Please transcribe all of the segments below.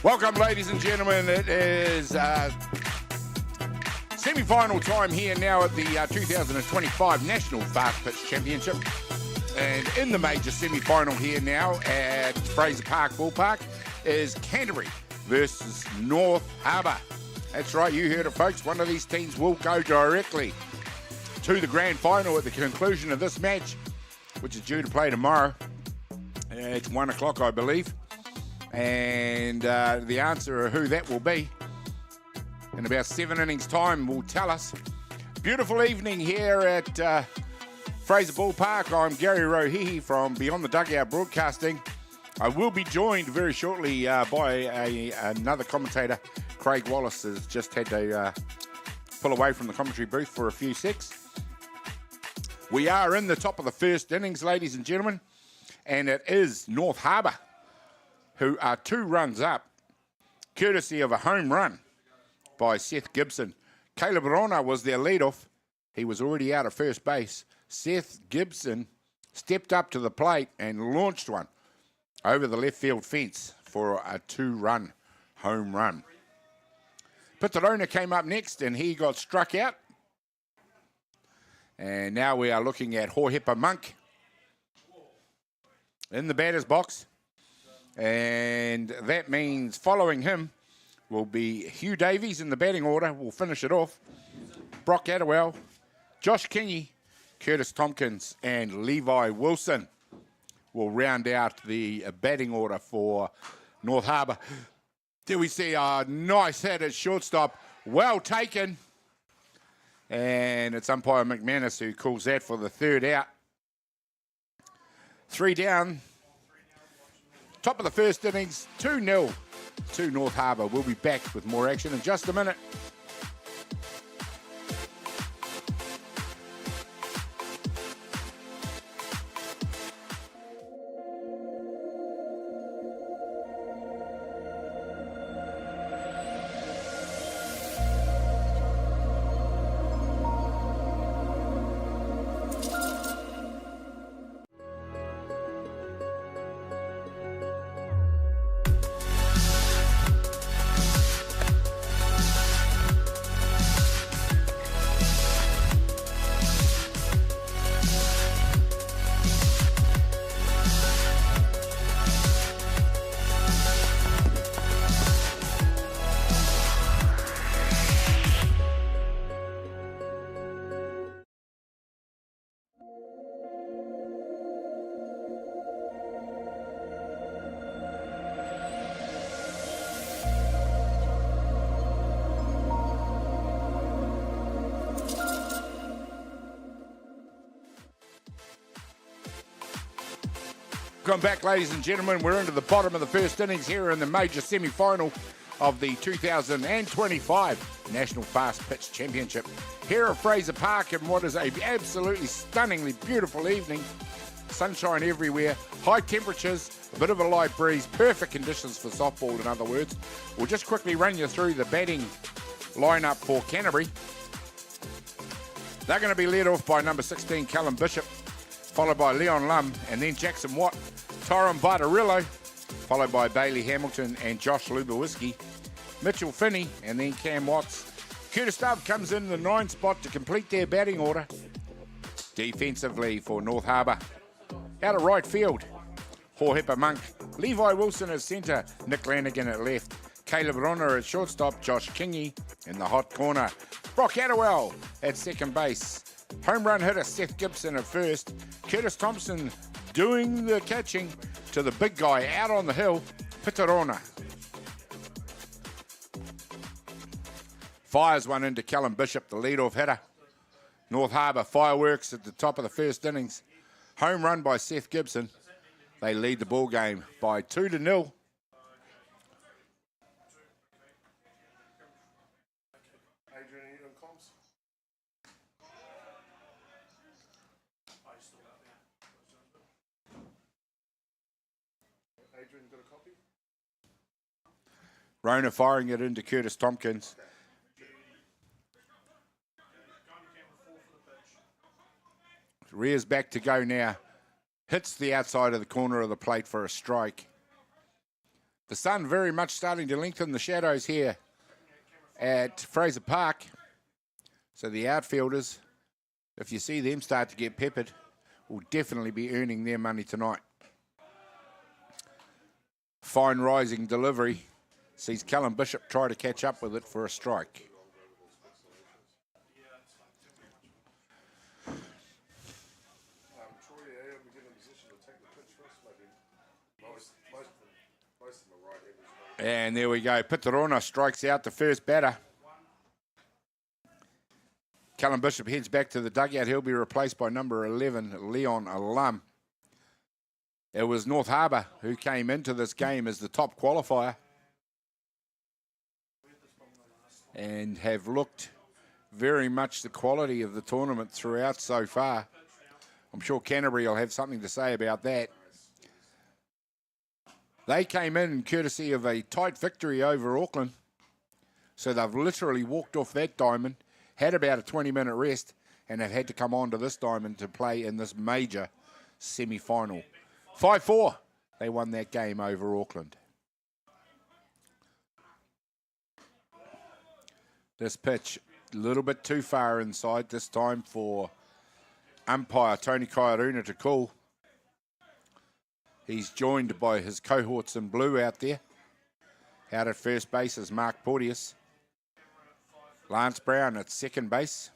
Welcome, ladies and gentlemen. It is semi-final time here now at the 2025 National Fastpitch Championship. And in the major semi-final here now at Fraser Park Ballpark is Canterbury versus North Harbour. That's right, you heard it, folks. One of these teams will go directly to the grand final at the conclusion of this match, which is due to play tomorrow. It's 1 o'clock, I believe. And the answer of who that will be in about 7 innings time will tell us. Beautiful evening here at Fraser Ballpark. I'm Gary Rohihi from Beyond the Dugout Broadcasting. I will be joined very shortly by another commentator. Craig Wallace has just had to pull away from the commentary booth for a few secs. We are in the top of the first innings, ladies and gentlemen, and it is North Harbour who are 2 runs up, courtesy of a home run by Seth Gibson. Caleb Rona was their leadoff. He was already out at first base. Seth Gibson stepped up to the plate and launched one over the left field fence for a 2-run home run. Pitarona came up next and he got struck out. And now we are looking at Hohepa Monk in the batter's box. And that means following him will be Hugh Davies in the batting order. We'll finish it off. Brock Attewell, Josh Kingy, Curtis Tompkins, and Levi Wilson will round out the batting order for North Harbour. There we see a nice hit at shortstop. Well taken. And it's umpire McManus who calls that for the 3rd out. 3 down. Top of the first innings, 2-0 to North Harbour. We'll be back with more action in just a minute. Welcome back, ladies and gentlemen. We're into the bottom of the first innings here in the major semi-final of the 2025 National Fastpitch Championship here at Fraser Park in what is a absolutely stunningly beautiful evening. Sunshine everywhere, high temperatures, a bit of a light breeze, perfect conditions for softball, in other words. We'll just quickly run you through the batting lineup for Canterbury. They're going to be led off by number 16, Callum Bishop, followed by Leon Lum, and then Jackson Watt, Tyron Bartarillo, followed by Bailey Hamilton and Josh Lubowiski, Mitchell Finney, and then Cam Watts. Curtis Dove comes in the 9 spot to complete their batting order. Defensively for North Harbour, out of right field, Hohepa Monk, Levi Wilson at centre, Nick Lanigan at left, Caleb Rona at shortstop, Josh Kingy in the hot corner, Brock Attewell at second base, home run hitter Seth Gibson at first, Curtis Thompson doing the catching to the big guy out on the hill, Pitarona. Fires one into Callum Bishop, the leadoff hitter. North Harbour fireworks at the top of the first innings. Home run by Seth Gibson. They lead the ball game by 2-0. Rona firing it into Curtis Tompkins. Rears back to go now. Hits the outside of the corner of the plate for a strike. The sun very much starting to lengthen the shadows here at Fraser Park. So the outfielders, if you see them start to get peppered, will definitely be earning their money tonight. Fine rising delivery. Sees Callum Bishop try to catch up with it for a strike. And there we go. Pitarona strikes out the first batter. Callum Bishop heads back to the dugout. He'll be replaced by number 11, Leon Alum. It was North Harbour who came into this game as the top qualifier and have looked very much the quality of the tournament throughout so far. I'm sure Canterbury will have something to say about that. They came in courtesy of a tight victory over Auckland. So they've literally walked off that diamond, had about a 20-minute rest, and have had to come on to this diamond to play in this major semi-final. 5-4, they won that game over Auckland. This pitch, a little bit too far inside this time for umpire Tony Kairuna to call. He's joined by his cohorts in blue out there. Out at first base is Mark Porteous. Lance Brown at second base.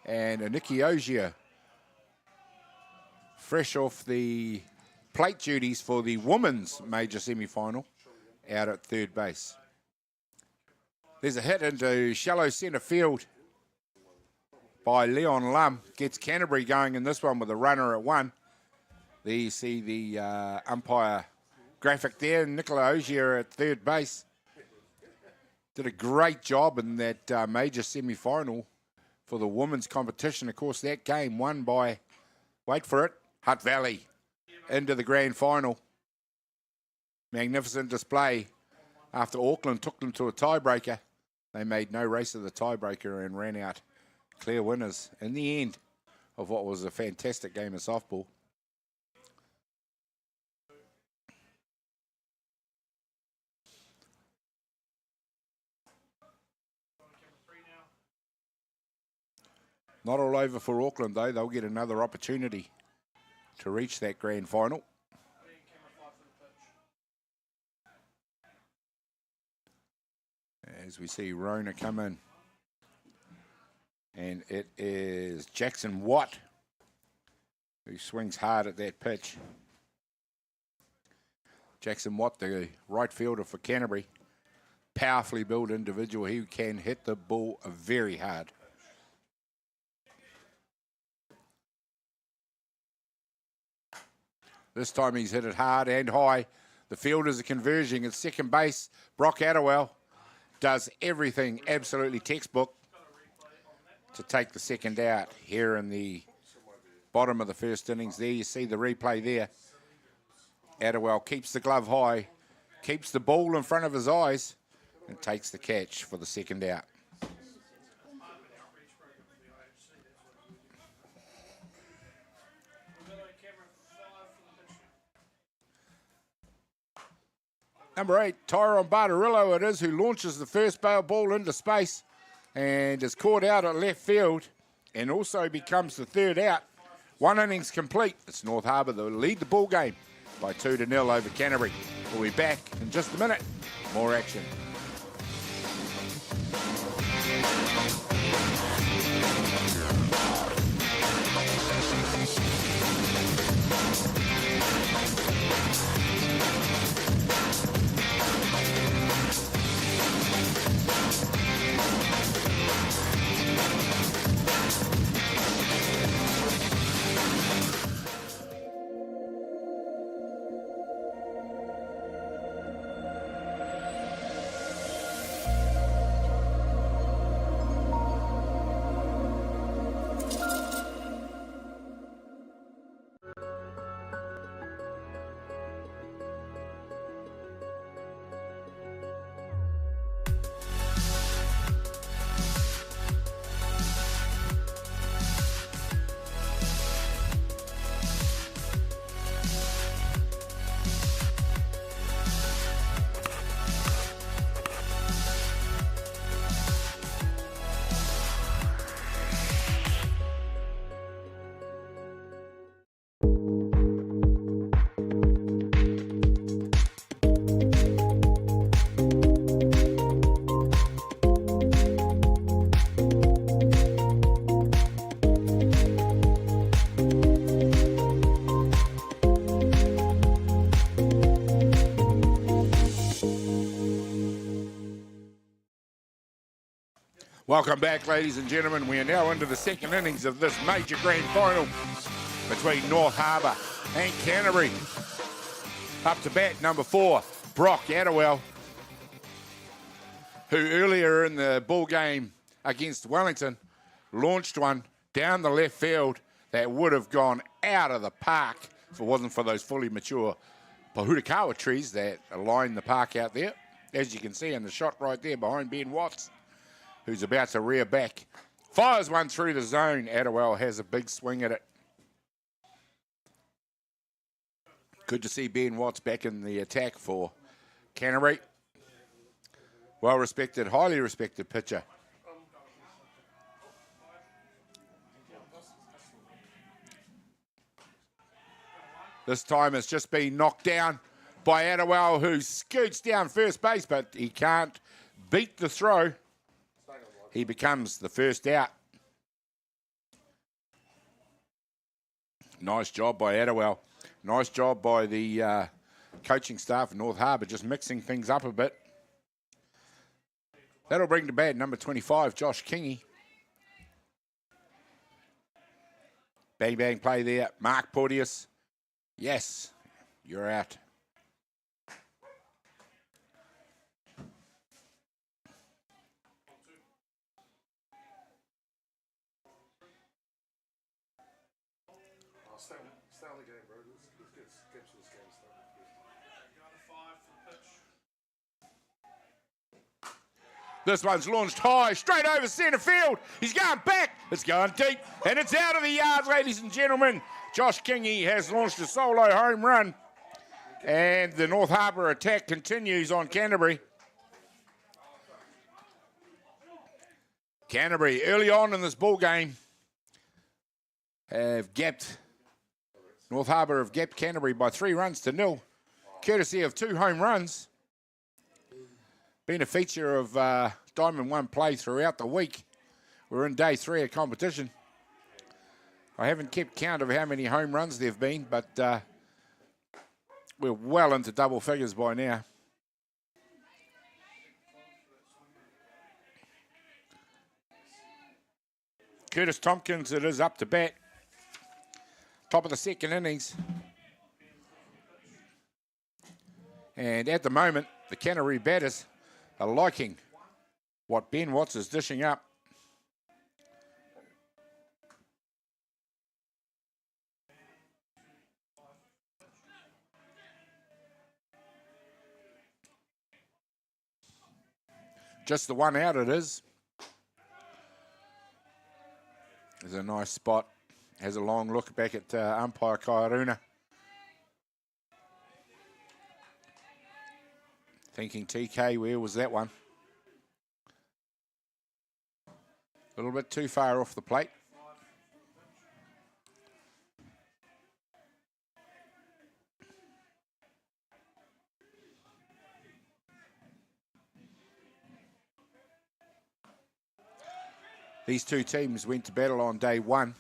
And Nikki Ogier, fresh off the plate duties for the women's major semi-final, out at third base. There's a hit into shallow centre field by Leon Lum. Gets Canterbury going in this one with a runner at one. There you see the umpire graphic there. Nicola Ogier at third base. Did a great job in that major semi-final for the women's competition. Of course, that game won by, wait for it, Hutt Valley into the grand final. Magnificent display. After Auckland took them to a tiebreaker, they made no race of the tiebreaker and ran out clear winners in the end of what was a fantastic game of softball. Not all over for Auckland, though. They'll get another opportunity to reach that grand final. As we see Rona come in. And it is Jackson Watt who swings hard at that pitch. Jackson Watt, the right fielder for Canterbury. Powerfully built individual. He can hit the ball very hard. This time he's hit it hard and high. The fielders are converging at second base. Brock Attewell does everything absolutely textbook to take the second out here in the bottom of the first innings. There you see the replay there. Attewell keeps the glove high, keeps the ball in front of his eyes, and takes the catch for the second out. Number 8, Tyrone Bartarillo it is, who launches the first bail ball into space and is caught out at left field and also becomes the third out. One innings complete. It's North Harbour that will lead the ball game by 2-0 over Canterbury. We'll be back in just a minute. More action. Welcome back, ladies and gentlemen. We are now into the second innings of this major grand final between North Harbour and Canterbury. Up to bat, number 4, Brock Attewell, who earlier in the ball game against Wellington launched one down the left field that would have gone out of the park if it wasn't for those fully mature Pahutakawa trees that line the park out there. As you can see in the shot right there behind Ben Watts, who's about to rear back. Fires one through the zone. Attewell has a big swing at it. Good to see Ben Watts back in the attack for Canterbury. Well-respected, highly respected pitcher. This time it's just been knocked down by Attewell, who scoots down first base, but he can't beat the throw. He becomes the first out. Nice job by Attewell. Nice job by the coaching staff of North Harbour, just mixing things up a bit. That'll bring to bat number 25, Josh Kingy. Bang, bang play there. Mark Porteous. Yes, you're out. Stay on the game, bro. Let's get to this game started. This one's launched high, straight over centre field. He's going back. It's going deep, and it's out of the yard, ladies and gentlemen. Josh Kingy has launched a solo home run, and the North Harbour attack continues on Canterbury. Canterbury, early on in this ball game, have gapped. North Harbour have gapped Canterbury by 3-0, courtesy of 2 home runs. Been a feature of Diamond 1 play throughout the week. We're in day 3 of competition. I haven't kept count of how many home runs there have been, but we're well into double figures by now. Curtis Tompkins, it is up to bat. Top of the second innings. And at the moment, the Canterbury batters are liking what Ben Watts is dishing up. Just the one out it is. There's a nice spot. Has a long look back at umpire Kairuna. Thinking, TK, where was that one? A little bit too far off the plate. These two teams went to battle on day 1.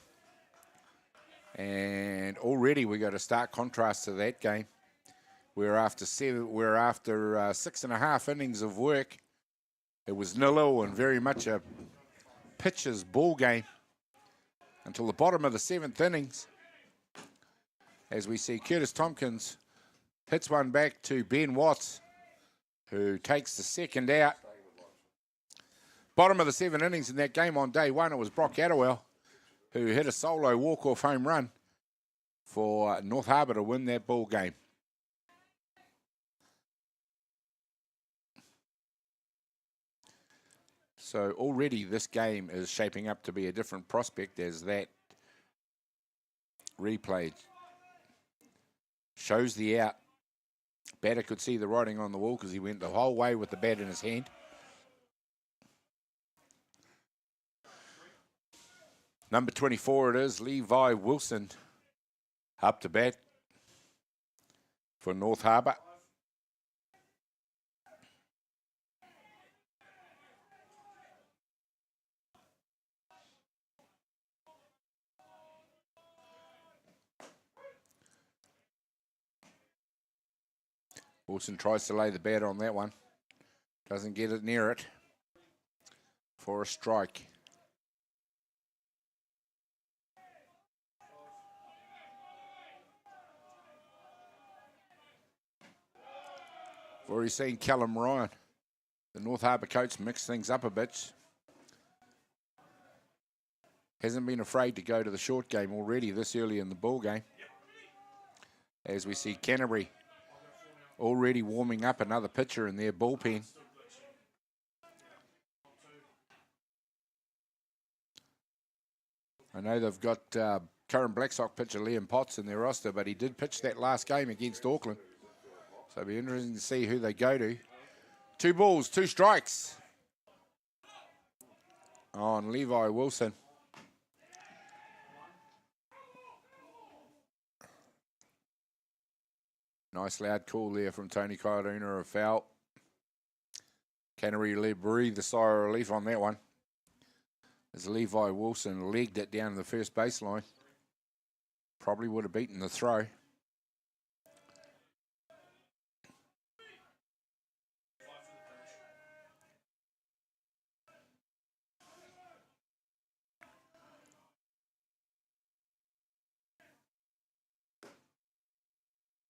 And already we got a stark contrast to that game. We're after 6.5 innings of work. It was 0-0 and very much a pitcher's ball game until the bottom of the 7th innings, as we see Curtis Tompkins hits one back to Ben Watts, who takes the second out. Bottom of the 7 innings in that game on day 1, it was Brock Attewell who hit a solo walk-off home run for North Harbour to win that ball game. So already this game is shaping up to be a different prospect, as that replay shows the out. Batter could see the writing on the wall because he went the whole way with the bat in his hand. Number 24 it is, Levi Wilson, up to bat for North Harbour. Wilson tries to lay the bat on that one. Doesn't get it near it. for a strike. We've already seen Callum Ryan, the North Harbour coach, mix things up a bit. Hasn't been afraid to go to the short game already this early in the ball game. As we see Canterbury already warming up another pitcher in their bullpen. I know they've got current Black Sox pitcher Liam Potts in their roster, but he did pitch that last game against Auckland. So it'll be interesting to see who they go to. 2 balls, 2 strikes on Levi Wilson. Nice loud call there from Tony Kairuna, a foul. Canterbury breathed a sigh of relief on that one, as Levi Wilson legged it down to the first baseline. Probably would have beaten the throw.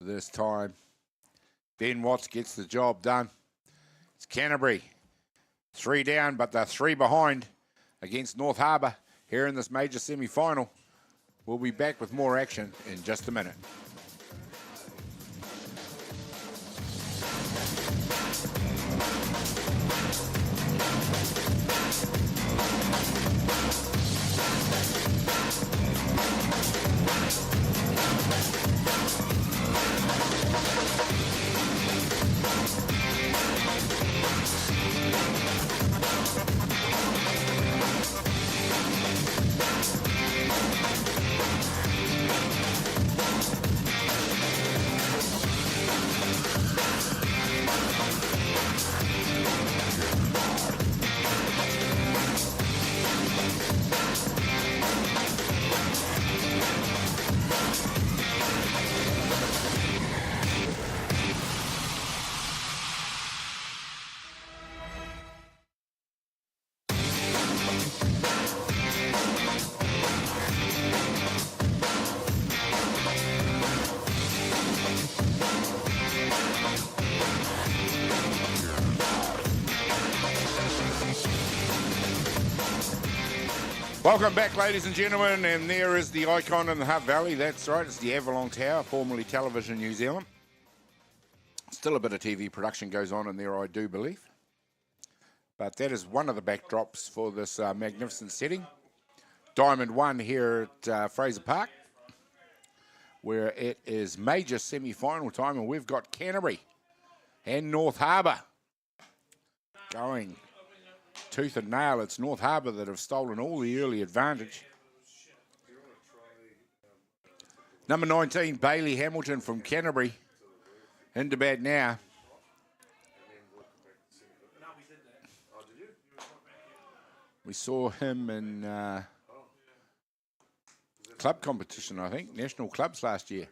This time, Ben Watts gets the job done. It's Canterbury. 3 down, but they're 3 behind against North Harbour here in this major semi-final. We'll be back with more action in just a minute. Welcome back, ladies and gentlemen, and there is the icon in the Hutt Valley. That's right, it's the Avalon Tower, formerly Television New Zealand. Still a bit of TV production goes on in there, I do believe. But that is one of the backdrops for this magnificent setting. Diamond 1 here at Fraser Park, where it is major semi-final time, and we've got Canterbury and North Harbour going tooth and nail. It's North Harbour that have stolen all the early advantage. Number 19, Bailey Hamilton from Canterbury, into bat now. We saw him in club competition, I think, national clubs last year.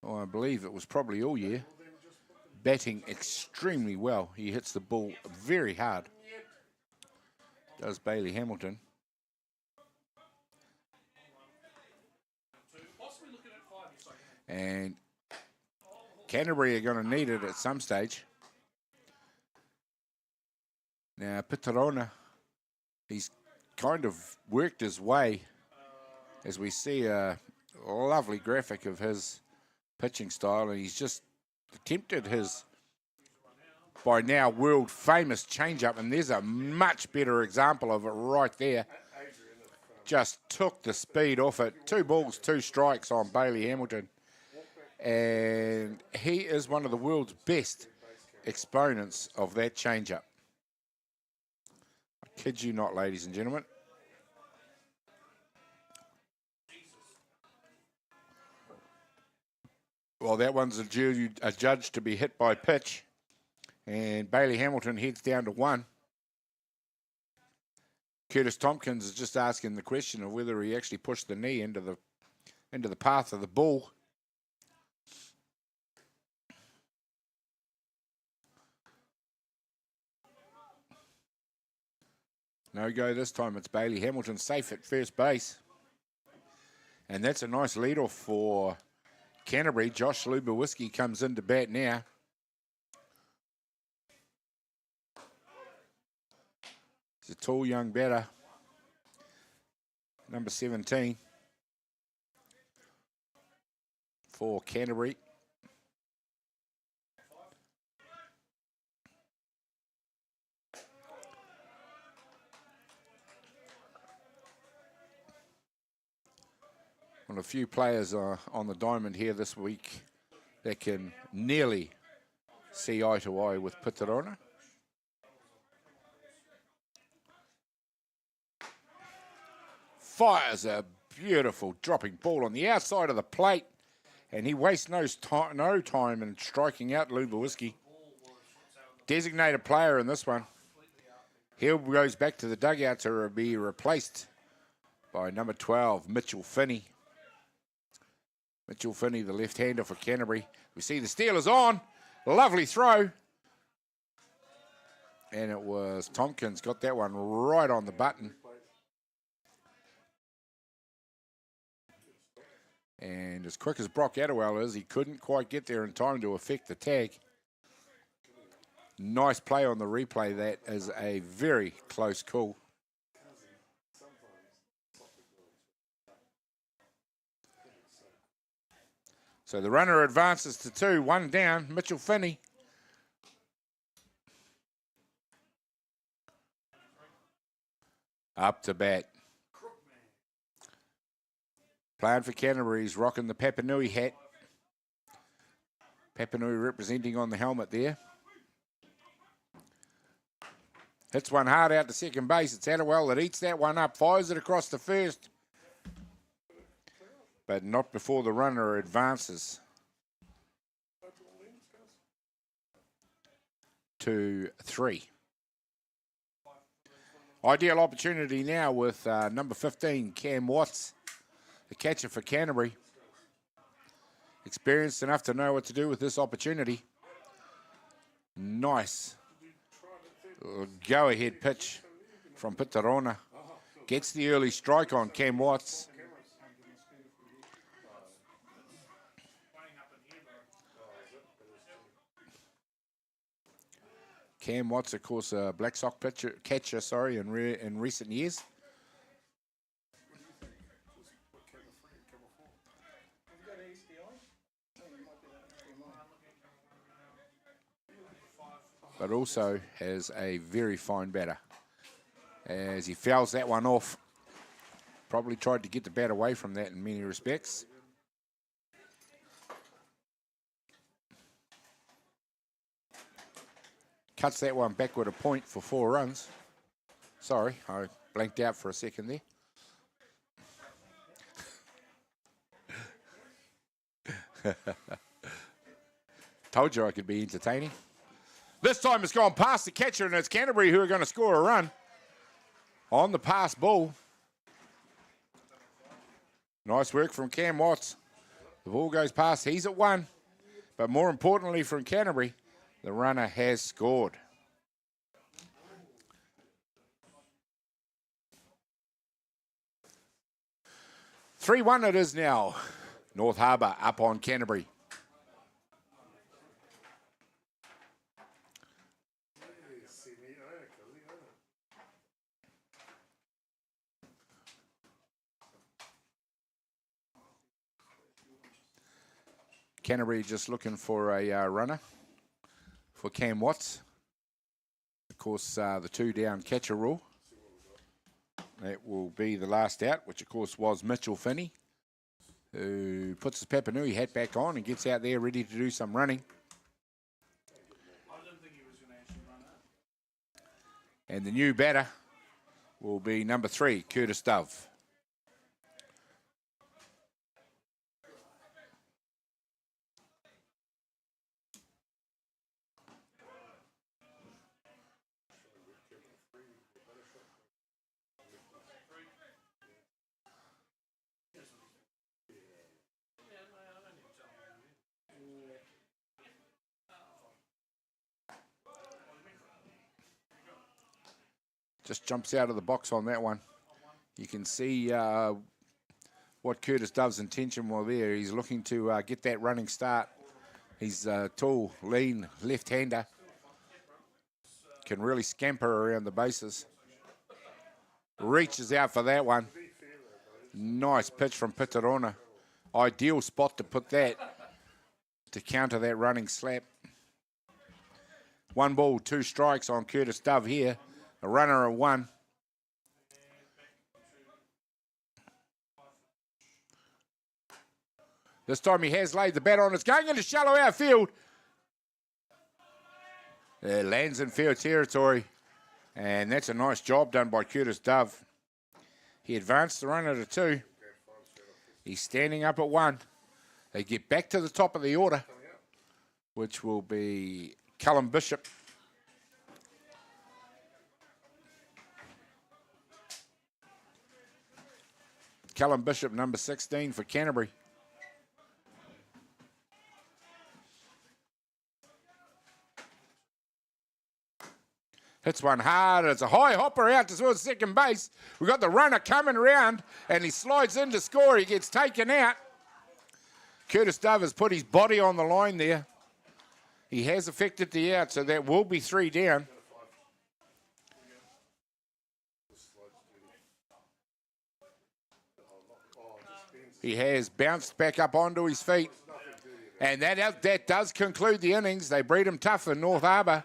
Oh, I believe it was probably all year. Batting extremely well. He hits the ball very hard. Does Bailey Hamilton. And Canterbury are going to need it at some stage. Now, Pitarona, he's kind of worked his way, as we see a lovely graphic of his pitching style, and he's just attempted his by now world famous changeup, and there's a much better example of it right there. Just took the speed off it. 2 balls, 2 strikes on Bailey Hamilton, and he is one of the world's best exponents of that changeup. I kid you not, ladies and gentlemen. Well, that one's adjudged to be hit by pitch. And Bailey Hamilton heads down to 1. Curtis Tompkins is just asking the question of whether he actually pushed the knee into the path of the ball. No go this time. It's Bailey Hamilton safe at first base. And that's a nice lead-off for Canterbury. Josh Lubowiski comes into bat now. He's a tall young batter. Number 17 for Canterbury. One of the few players on the diamond here this week that can nearly see eye to eye with Pitarona. Fires a beautiful dropping ball on the outside of the plate, and he wastes no time in striking out Lubowiski. Designated player in this one. Hill goes back to the dugout to be replaced by number 12, Mitchell Finney. Mitchell Finney, the left-hander for Canterbury. We see the Steelers on. Lovely throw. And it was Tompkins got that one right on the button. And as quick as Brock Attewell is, he couldn't quite get there in time to affect the tag. Nice play on the replay. That is a very close call. So the runner advances to 2, 1 down, Mitchell Finney. Up to bat. Playing for Canterbury, he's rocking the Papanui hat. Papanui representing on the helmet there. Hits one hard out to second base. It's Attewell that eats that one up, fires it across the first. But not before the runner advances to 3. Ideal opportunity now with number 15, Cam Watts, the catcher for Canterbury. Experienced enough to know what to do with this opportunity. Nice go-ahead pitch from Pitarona. Gets the early strike on Cam Watts. Cam Watts, of course, a Black Sox catcher, in recent years. But also has a very fine batter. As he fouls that one off, probably tried to get the bat away from that in many respects. Cuts that one backward a point for 4 runs. Sorry, I blanked out for a second there. Told you I could be entertaining. This time it's gone past the catcher, and it's Canterbury who are going to score a run on the pass ball. Nice work from Cam Watts. The ball goes past. He's at 1. But more importantly from Canterbury, the runner has scored. "3-1 it is now. North Harbour up on Canterbury. Canterbury just looking for a runner for Cam Watts. Of course, the 2 down catcher rule. That will be the last out, which of course was Mitchell Finney, who puts his Papanui hat back on and gets out there ready to do some running. And the new batter will be number 3, Curtis Dove. Just jumps out of the box on that one. You can see what Curtis Dove's intention was there. He's looking to get that running start. He's tall, lean, left-hander. Can really scamper around the bases. Reaches out for that one. Nice pitch from Pitarona. Ideal spot to put that, to counter that running slap. 1 ball, 2 strikes on Curtis Dove here. A runner of 1. This time he has laid the bat on. It's going into shallow outfield. It lands in field territory. And that's a nice job done by Curtis Dove. He advanced the runner to 2. He's standing up at 1. They get back to the top of the order, which will be Callum Bishop. Callum Bishop, number 16 for Canterbury. Hits one hard. It's a high hopper out towards second base. We've got the runner coming around, and he slides in to score. He gets taken out. Curtis Dove has put his body on the line there. He has affected the out, so that will be 3 down. He has bounced back up onto his feet. And that does conclude the innings. They breed him tough in North Harbour.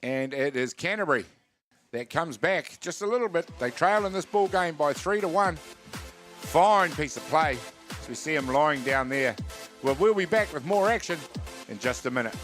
And it is Canterbury that comes back just a little bit. They trail in this ball game by 3-1. Fine piece of play. So we see him lying down there. Well, we'll be back with more action in just a minute.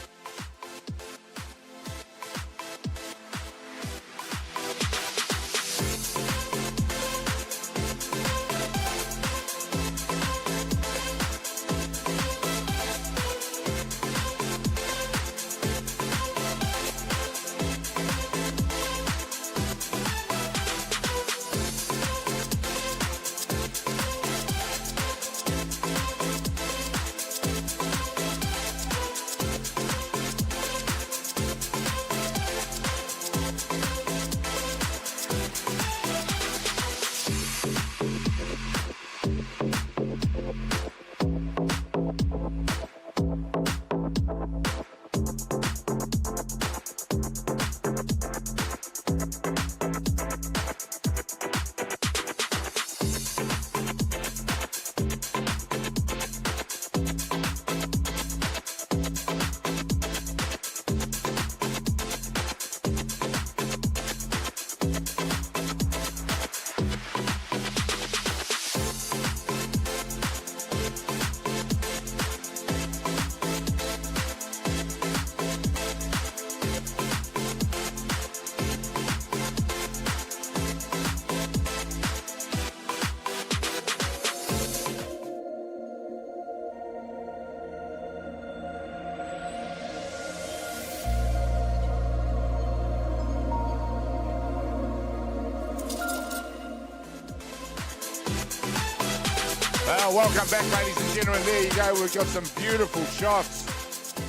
Welcome back, ladies and gentlemen. There you go. We've got some beautiful shots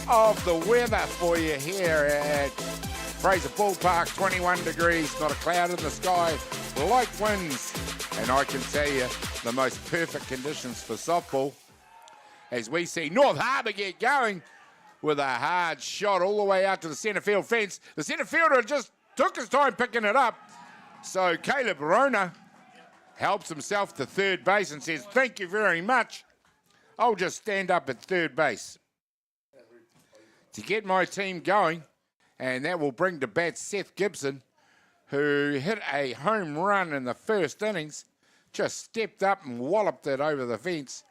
of the weather for you here at Fraser Ballpark. 21 degrees, not a cloud in the sky, light winds, and I can tell you the most perfect conditions for softball as we see North Harbour get going with a hard shot all the way out to the centre field fence. The centre fielder just took his time picking it up. So Caleb Rona helps himself to third base and says, "Thank you very much. I'll just stand up at third base to get my team going." And that will bring to bat Seth Gibson, who hit a home run in the first innings, just stepped up and walloped it over the fence.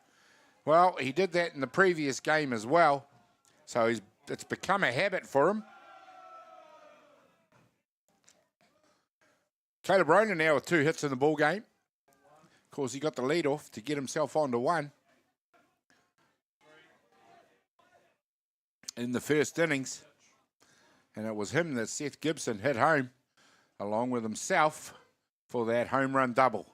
Well, he did that in the previous game as well, so it's become a habit for him. Caleb Rona now with 2 hits in the ball game. Of course, he got the lead off to get himself onto 1 in the first innings. And it was him that Seth Gibson hit home along with himself for that home run double.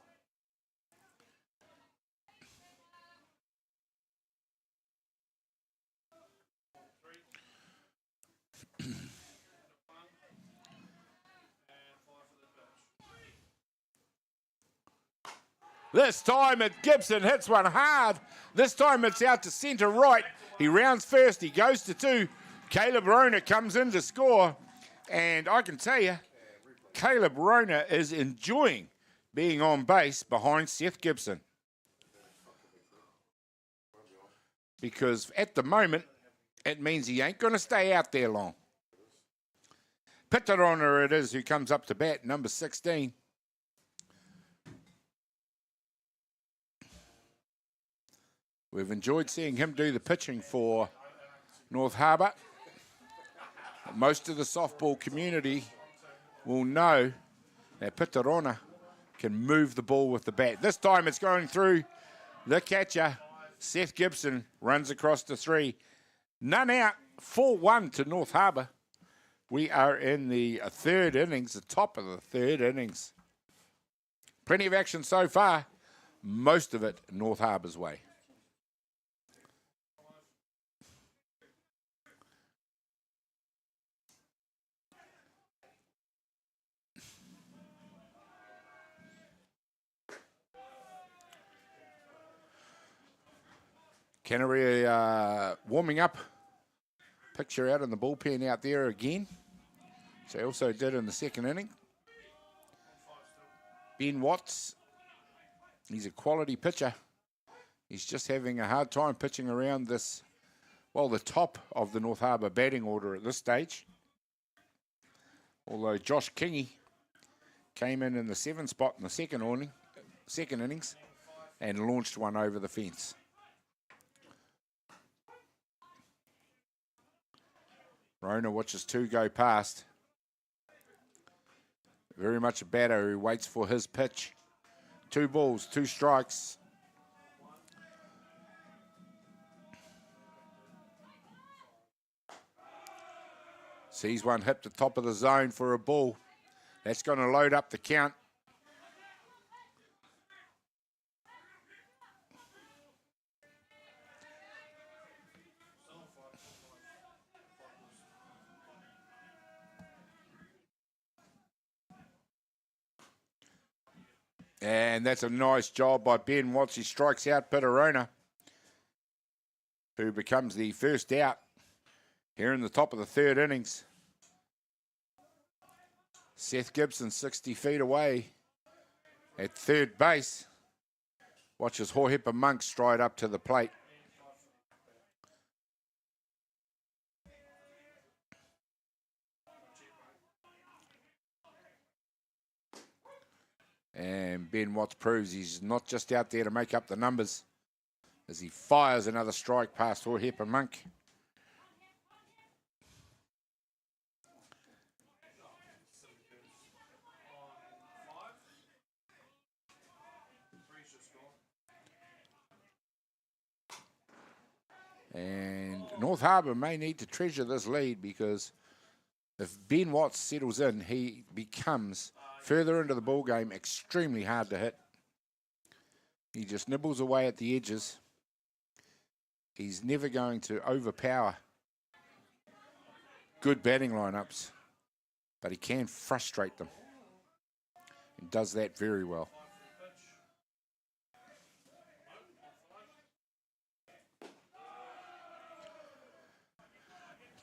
This time Gibson hits one hard. This time it's out to centre right. He rounds first. He goes to two. Caleb Rona comes in to score. And I can tell you, Caleb Rona is enjoying being on base behind Seth Gibson. Because at the moment, it means he ain't going to stay out there long. Pitarona it is who comes up to bat, number 16. We've enjoyed seeing him do the pitching for North Harbour. Most of the softball community will know that Pitarona can move the ball with the bat. This time it's going through the catcher. Seth Gibson runs across the three. None out, 4-1 to North Harbour. We are in the third innings, the top of the third innings. Plenty of action so far, most of it North Harbour's way. Canterbury warming up. Picture out in the bullpen out there again. So they also did in the second inning. Ben Watts, he's a quality pitcher. He's just having a hard time pitching around this, well, the top of the North Harbour batting order at this stage. Although Josh Kingy came in the 7th spot in the second innings and launched one over the fence. Rona watches two go past. Very much a batter who waits for his pitch. 2 balls, 2 strikes. Sees one hit the top of the zone for a ball. That's going to load up the count. And that's a nice job by Ben Watts. He strikes out Pitarona, who becomes the first out here in the top of the third innings. Seth Gibson 60 feet away at third base. Watches Hohepa Monk stride up to the plate. And Ben Watts proves he's not just out there to make up the numbers as he fires another strike past Hohepa Monk. And North Harbour may need to treasure this lead, because if Ben Watts settles in, he becomes, further into the ball game, extremely hard to hit. He just nibbles away at the edges. He's never going to overpower good batting lineups, but he can frustrate them, and does that very well.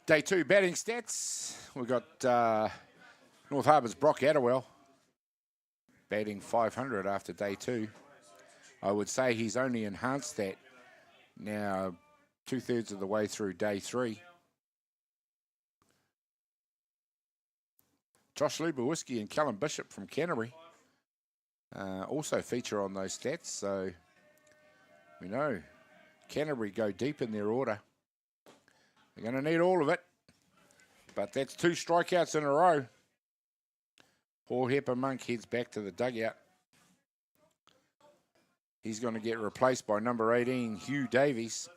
Day 2 batting stats. We've got North Harbour's Brock Attawell batting 500 after day 2. I would say he's only enhanced that now 2/3 of the way through day 3. Josh Lubowiski and Callum Bishop from Canterbury also feature on those stats, so we know Canterbury go deep in their order. They're going to need all of it, but that's 2 strikeouts in a row. Hohepa Monk heads back to the dugout. He's going to get replaced by number 18, Hugh Davies.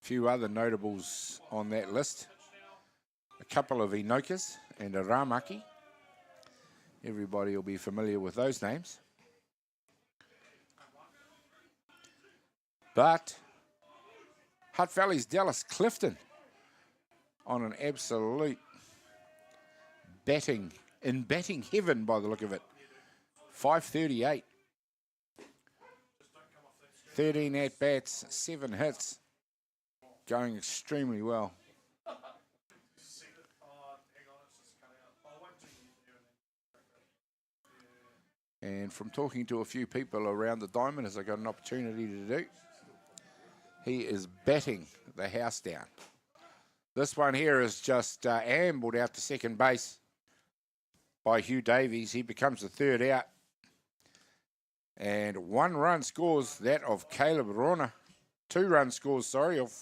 A few other notables on that list. A couple of Inokas and a Ramaki. Everybody will be familiar with those names. But Hutt Valley's Dallas Clifton on an absolute in batting heaven by the look of it. 538. 13 at-bats, 7 hits. Going extremely well. And from talking to a few people around the diamond, as I got an opportunity to do, he is batting the house down. This one here is just ambled out to second base by Hugh Davies. He becomes the third out. And 1 run scores, that of Caleb Rona. 2 run scores, sorry, of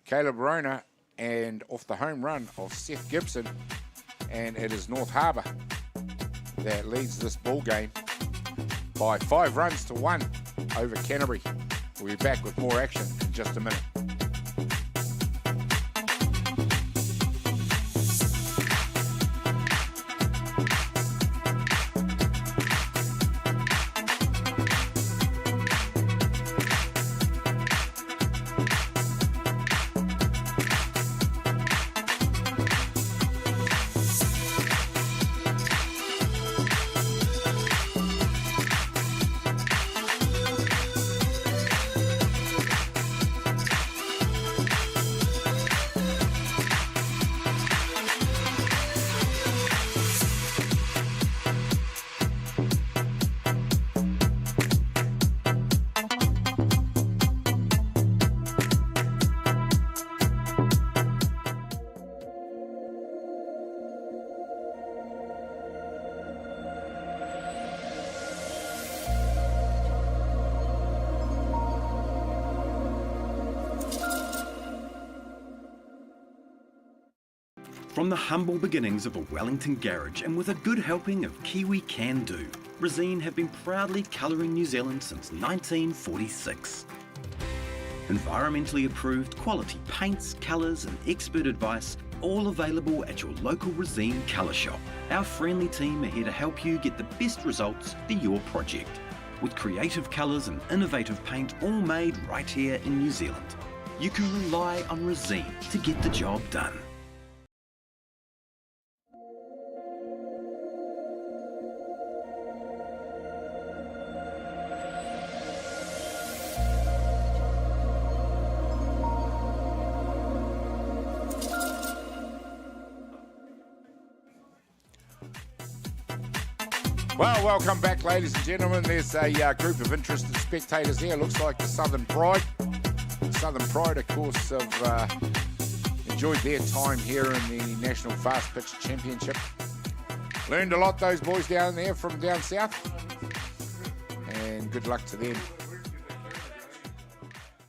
Caleb Rona, and off the home run of Seth Gibson. And it is North Harbour that leads this ball game by 5 runs to 1 over Canterbury. We'll be back with more action in just a minute. From the humble beginnings of a Wellington garage and with a good helping of Kiwi Can Do, Resene have been proudly colouring New Zealand since 1946. Environmentally approved quality paints, colours and expert advice, all available at your local Resene colour shop. Our friendly team are here to help you get the best results for your project. With creative colours and innovative paint all made right here in New Zealand. You can rely on Resene to get the job done. Well, welcome back, ladies and gentlemen. There's a group of interested spectators here. Looks like the Southern Pride. Southern Pride, of course, have enjoyed their time here in the National Fastpitch Championship. Learned a lot, those boys down there from down south. And good luck to them.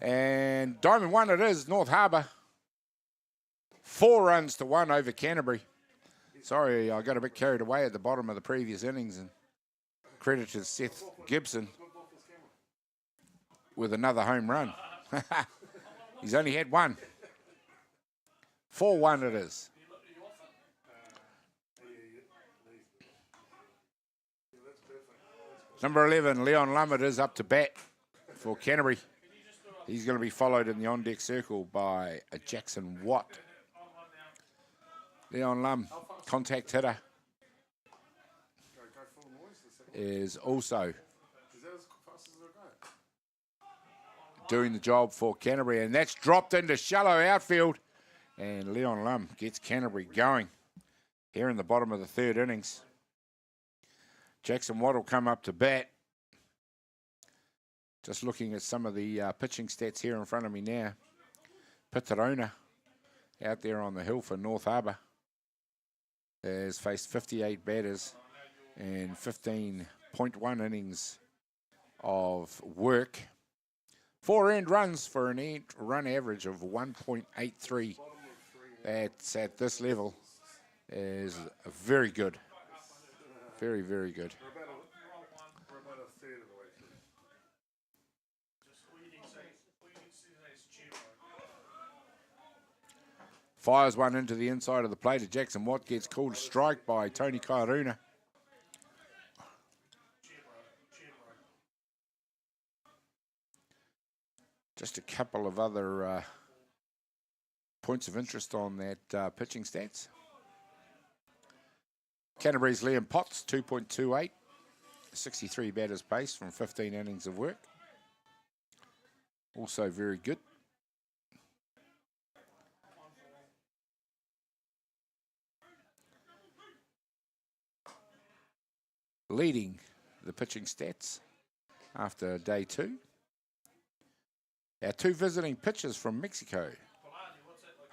And Diamond 1 it is, North Harbour. 4 runs to 1 over Canterbury. Sorry, I got a bit carried away at the bottom of the previous innings, and credit to Seth Gibson with another home run. He's only had 1. 4-1 it is. Number 11, Leon Lummett is up to bat for Canterbury. He's going to be followed in the on-deck circle by a Jackson Watt. Leon Lum, contact hitter, is also doing the job for Canterbury, and that's dropped into shallow outfield, and Leon Lum gets Canterbury going here in the bottom of the 3rd innings. Jackson Watt will come up to bat. Just looking at some of the pitching stats here in front of me now. Pitarona out there on the hill for North Harbour has faced 58 batters and 15.1 innings of work. 4 earned runs for an earned run average of 1.83. That's at this level is very good. Very, very good. We're about a third of the way through. Fires one into the inside of the plate. Jackson Watt gets called a strike by Tony Kairuna. Just a couple of other points of interest on that pitching stats. Canterbury's Liam Potts, 2.28. 63 batters pace from 15 innings of work. Also very good. Leading the pitching stats after day 2. Our 2 visiting pitchers from Mexico.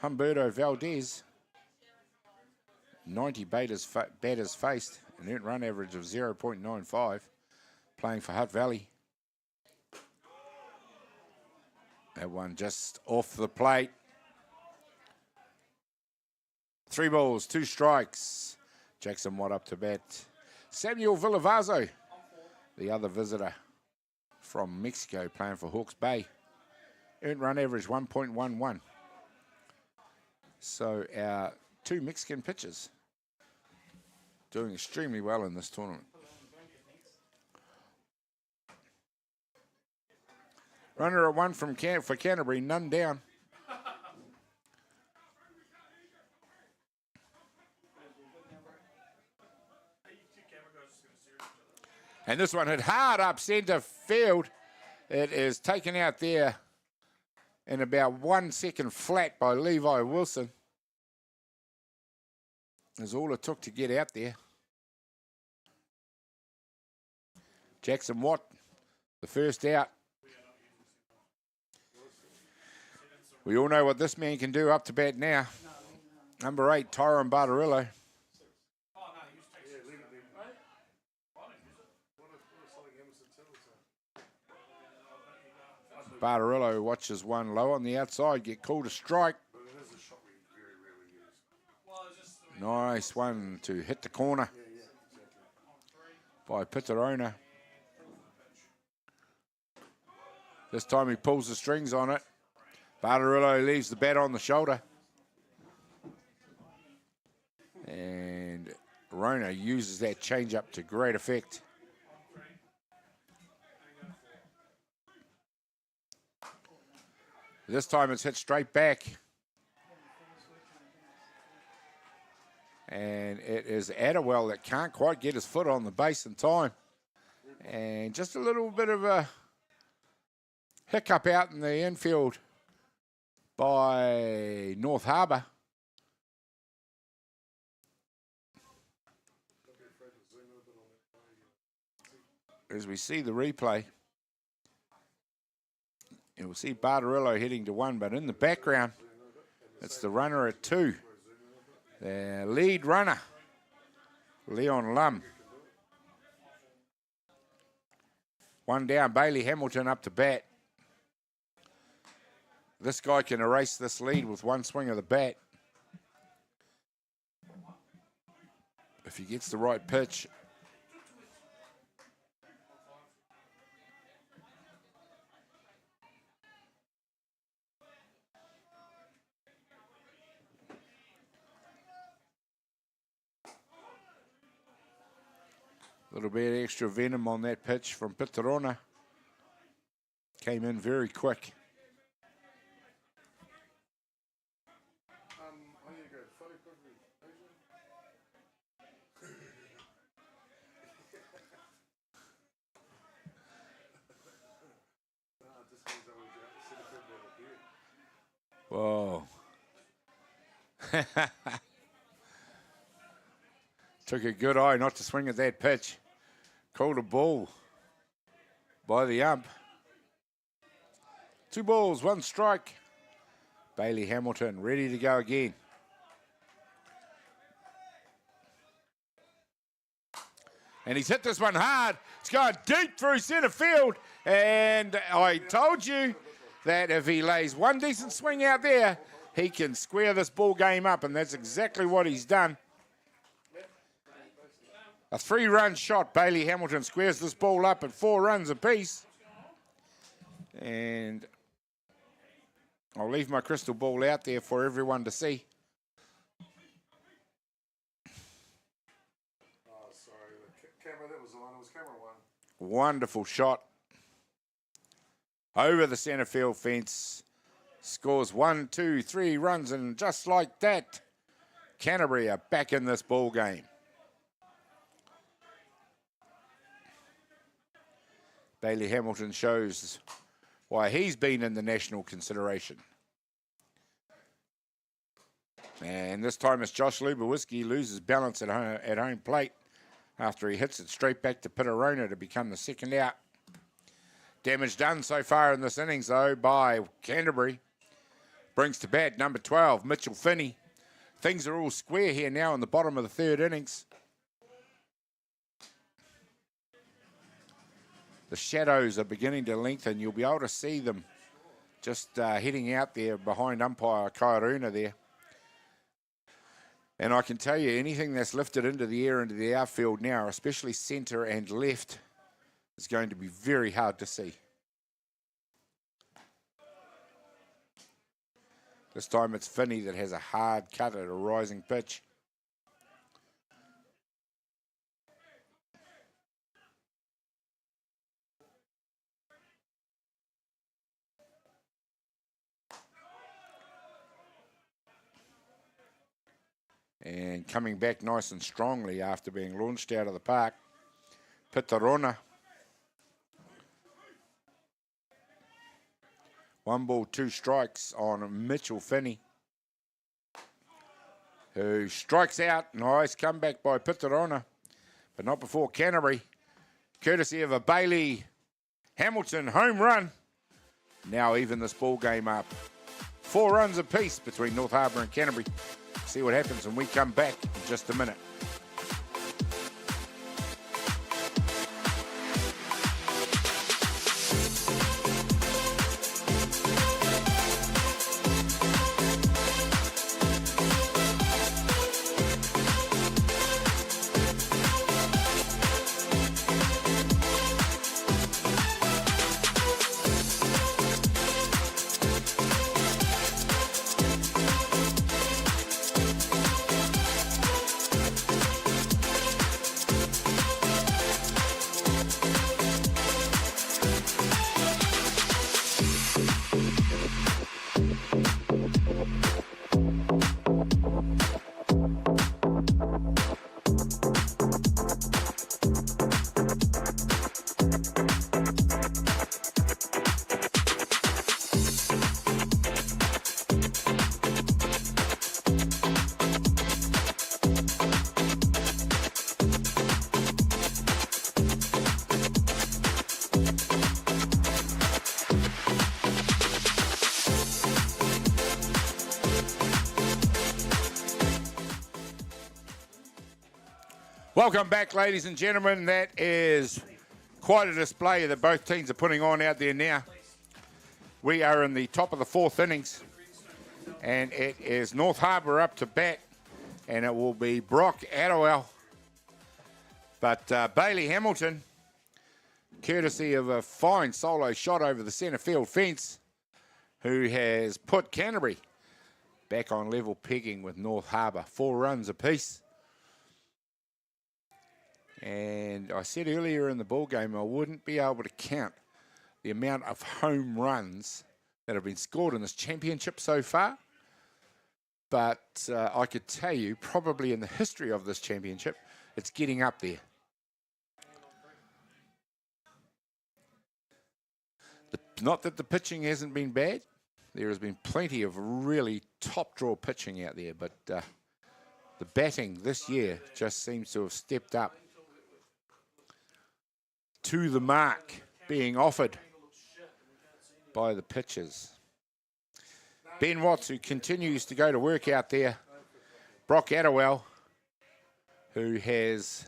Humberto Valdez, 90 batters faced, an earned run average of 0.95, playing for Hutt Valley. That one just off the plate. 3 balls, 2 strikes. Jackson Watt up to bat. Samuel Villavazo, the other visitor from Mexico, playing for Hawke's Bay. Earned run average 1.11. So our 2 Mexican pitchers doing extremely well in this tournament. Runner at 1 for Canterbury, none down. And this one hit hard up centre field. It is taken out there in about 1 second flat by Levi Wilson. That's all it took to get out there. Jackson Watt, the first out. We all know what this man can do up to bat now. Number 8, Tyrone Bartarillo. Bartarillo watches one low on the outside, get called a strike. Nice one to hit the corner by Pitarona. This time he pulls the strings on it. Bartarillo leaves the bat on the shoulder. And Rona uses that change-up to great effect. This time it's hit straight back. And it is Adderwell that can't quite get his foot on the base in time. And just a little bit of a hiccup out in the infield by North Harbour. As we see the replay, and we'll see Bartarillo heading to 1, but in the background, it's the runner at 2. The lead runner, Leon Lum. 1 down, Bailey Hamilton up to bat. This guy can erase this lead with 1 swing of the bat. If he gets the right pitch. A little bit extra venom on that pitch from Pitarona. Came in very quick. Whoa. Took a good eye not to swing at that pitch. Called a ball by the ump. 2 balls, 1 strike. Bailey Hamilton ready to go again. And he's hit this one hard. It's going deep through centre field. And I told you that if he lays 1 decent swing out there, he can square this ball game up, and that's exactly what he's done. A 3-run shot. Bailey Hamilton squares this ball up at 4 runs apiece. And I'll leave my crystal ball out there for everyone to see. Oh, sorry. The camera, that was the one. It was camera 1. Wonderful shot. Over the centre field fence. Scores 1, 2, 3 runs, and just like that, Canterbury are back in this ball game. Bailey Hamilton shows why he's been in the national consideration. And this time it's Josh Lubowiski loses balance at home plate after he hits it straight back to Pitarona to become the second out. Damage done so far in this innings, though, by Canterbury. Brings to bat number 12, Mitchell Finney. Things are all square here now in the bottom of the third innings. The shadows are beginning to lengthen. You'll be able to see them just heading out there behind umpire Kairuna there. And I can tell you, anything that's lifted into the air, into the outfield now, especially centre and left, is going to be very hard to see. This time it's Finney that has a hard cut at a rising pitch. And coming back nice and strongly after being launched out of the park, Pitarona. 1 ball, 2 strikes on Mitchell Finney, who strikes out. Nice comeback by Pitarona, but not before Canterbury, courtesy of a Bailey Hamilton home run. Now even this ball game up. 4 runs apiece between North Harbour and Canterbury. See what happens when we come back in just a minute. Welcome back, ladies and gentlemen. That is quite a display that both teams are putting on out there now. We are in the top of the 4th innings, and it is North Harbour up to bat, and it will be Brock Attewell. But Bailey Hamilton, courtesy of a fine solo shot over the centre field fence, who has put Canterbury back on level pegging with North Harbour. 4 runs apiece. And I said earlier in the ball game I wouldn't be able to count the amount of home runs that have been scored in this championship so far. But I could tell you, probably in the history of this championship, it's getting up there. Not that the pitching hasn't been bad. There has been plenty of really top-draw pitching out there, but the batting this year just seems to have stepped up to the mark being offered by the pitchers. Ben Watts, who continues to go to work out there. Brock Attewell, who has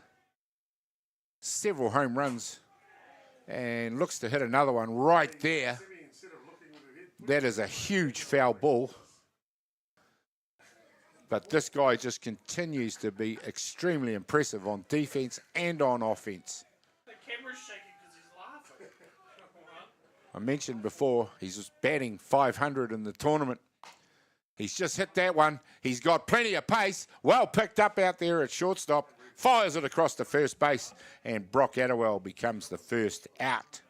several home runs and looks to hit another one right there. That is a huge foul ball. But this guy just continues to be extremely impressive on defense and on offense. Camera's shaking because he's laughing. I mentioned before, he's batting 500 in the tournament. He's just hit that one. He's got plenty of pace. Well picked up out there at shortstop. Fires it across to first base. And Brock Attewell becomes the first out.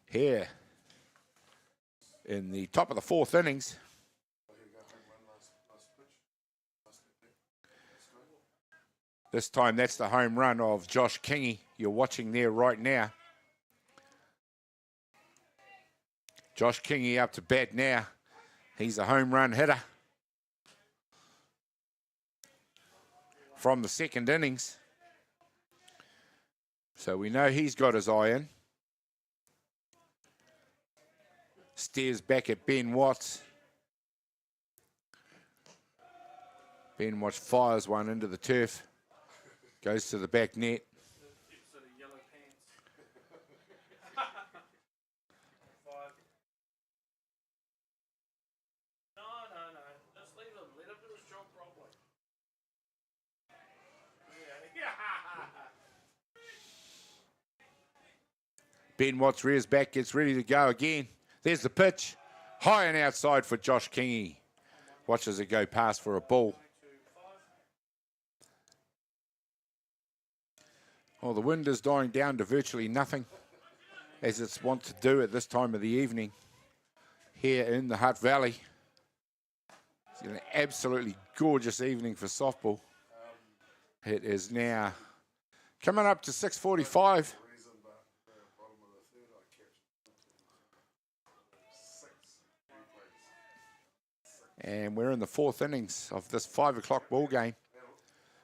Here in the top of the 4th innings. This time, that's the home run of Josh Kingy. you're watching there right now. Josh Kingy up to bat now. He's a home run hitter from the second innings. So we know he's got his eye in. Stares back at Ben Watts. Ben Watts fires one into the turf. Goes to the back net. Ben Watts rears back, gets ready to go again. There's the pitch. High and outside for Josh Kingy. Watches it go past for a ball. Well, the wind is dying down to virtually nothing, as it's wont to do at this time of the evening here in the Hutt Valley. It's an absolutely gorgeous evening for softball. It is now coming up to 6:45. And we're in the fourth innings of this 5 o'clock ball game.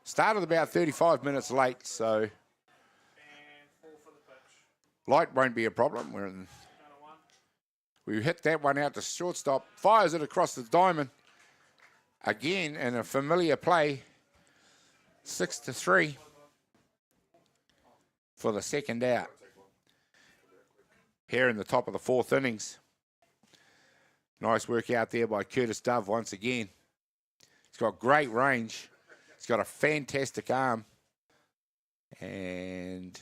Started about 35 minutes late, so light won't be a problem. We hit that one out to shortstop, fires it across the diamond. Again, in a familiar play, 6-3 for the second out. Here in the top of the fourth innings. Nice work out there by Curtis Dove once again. He's got great range. He's got a fantastic arm. And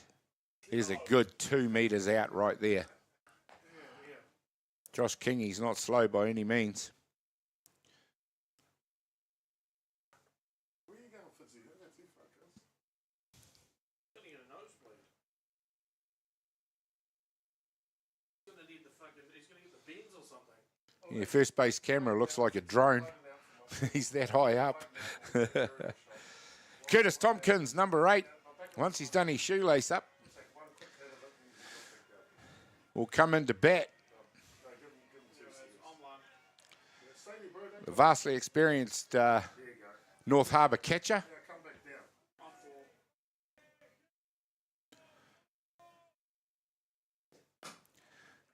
he's a good 2 meters out right there. Josh Kingy's not slow by any means. Where are you going, Fitzy? That's it, focus. He's gonna get a nosebleed. He's gonna need the fucking. He's gonna get the bends or something. Your first base camera looks like a drone. He's that high up. Curtis Tompkins, number 8. Once he's done his shoelace up, will come into bat. The vastly experienced North Harbour catcher.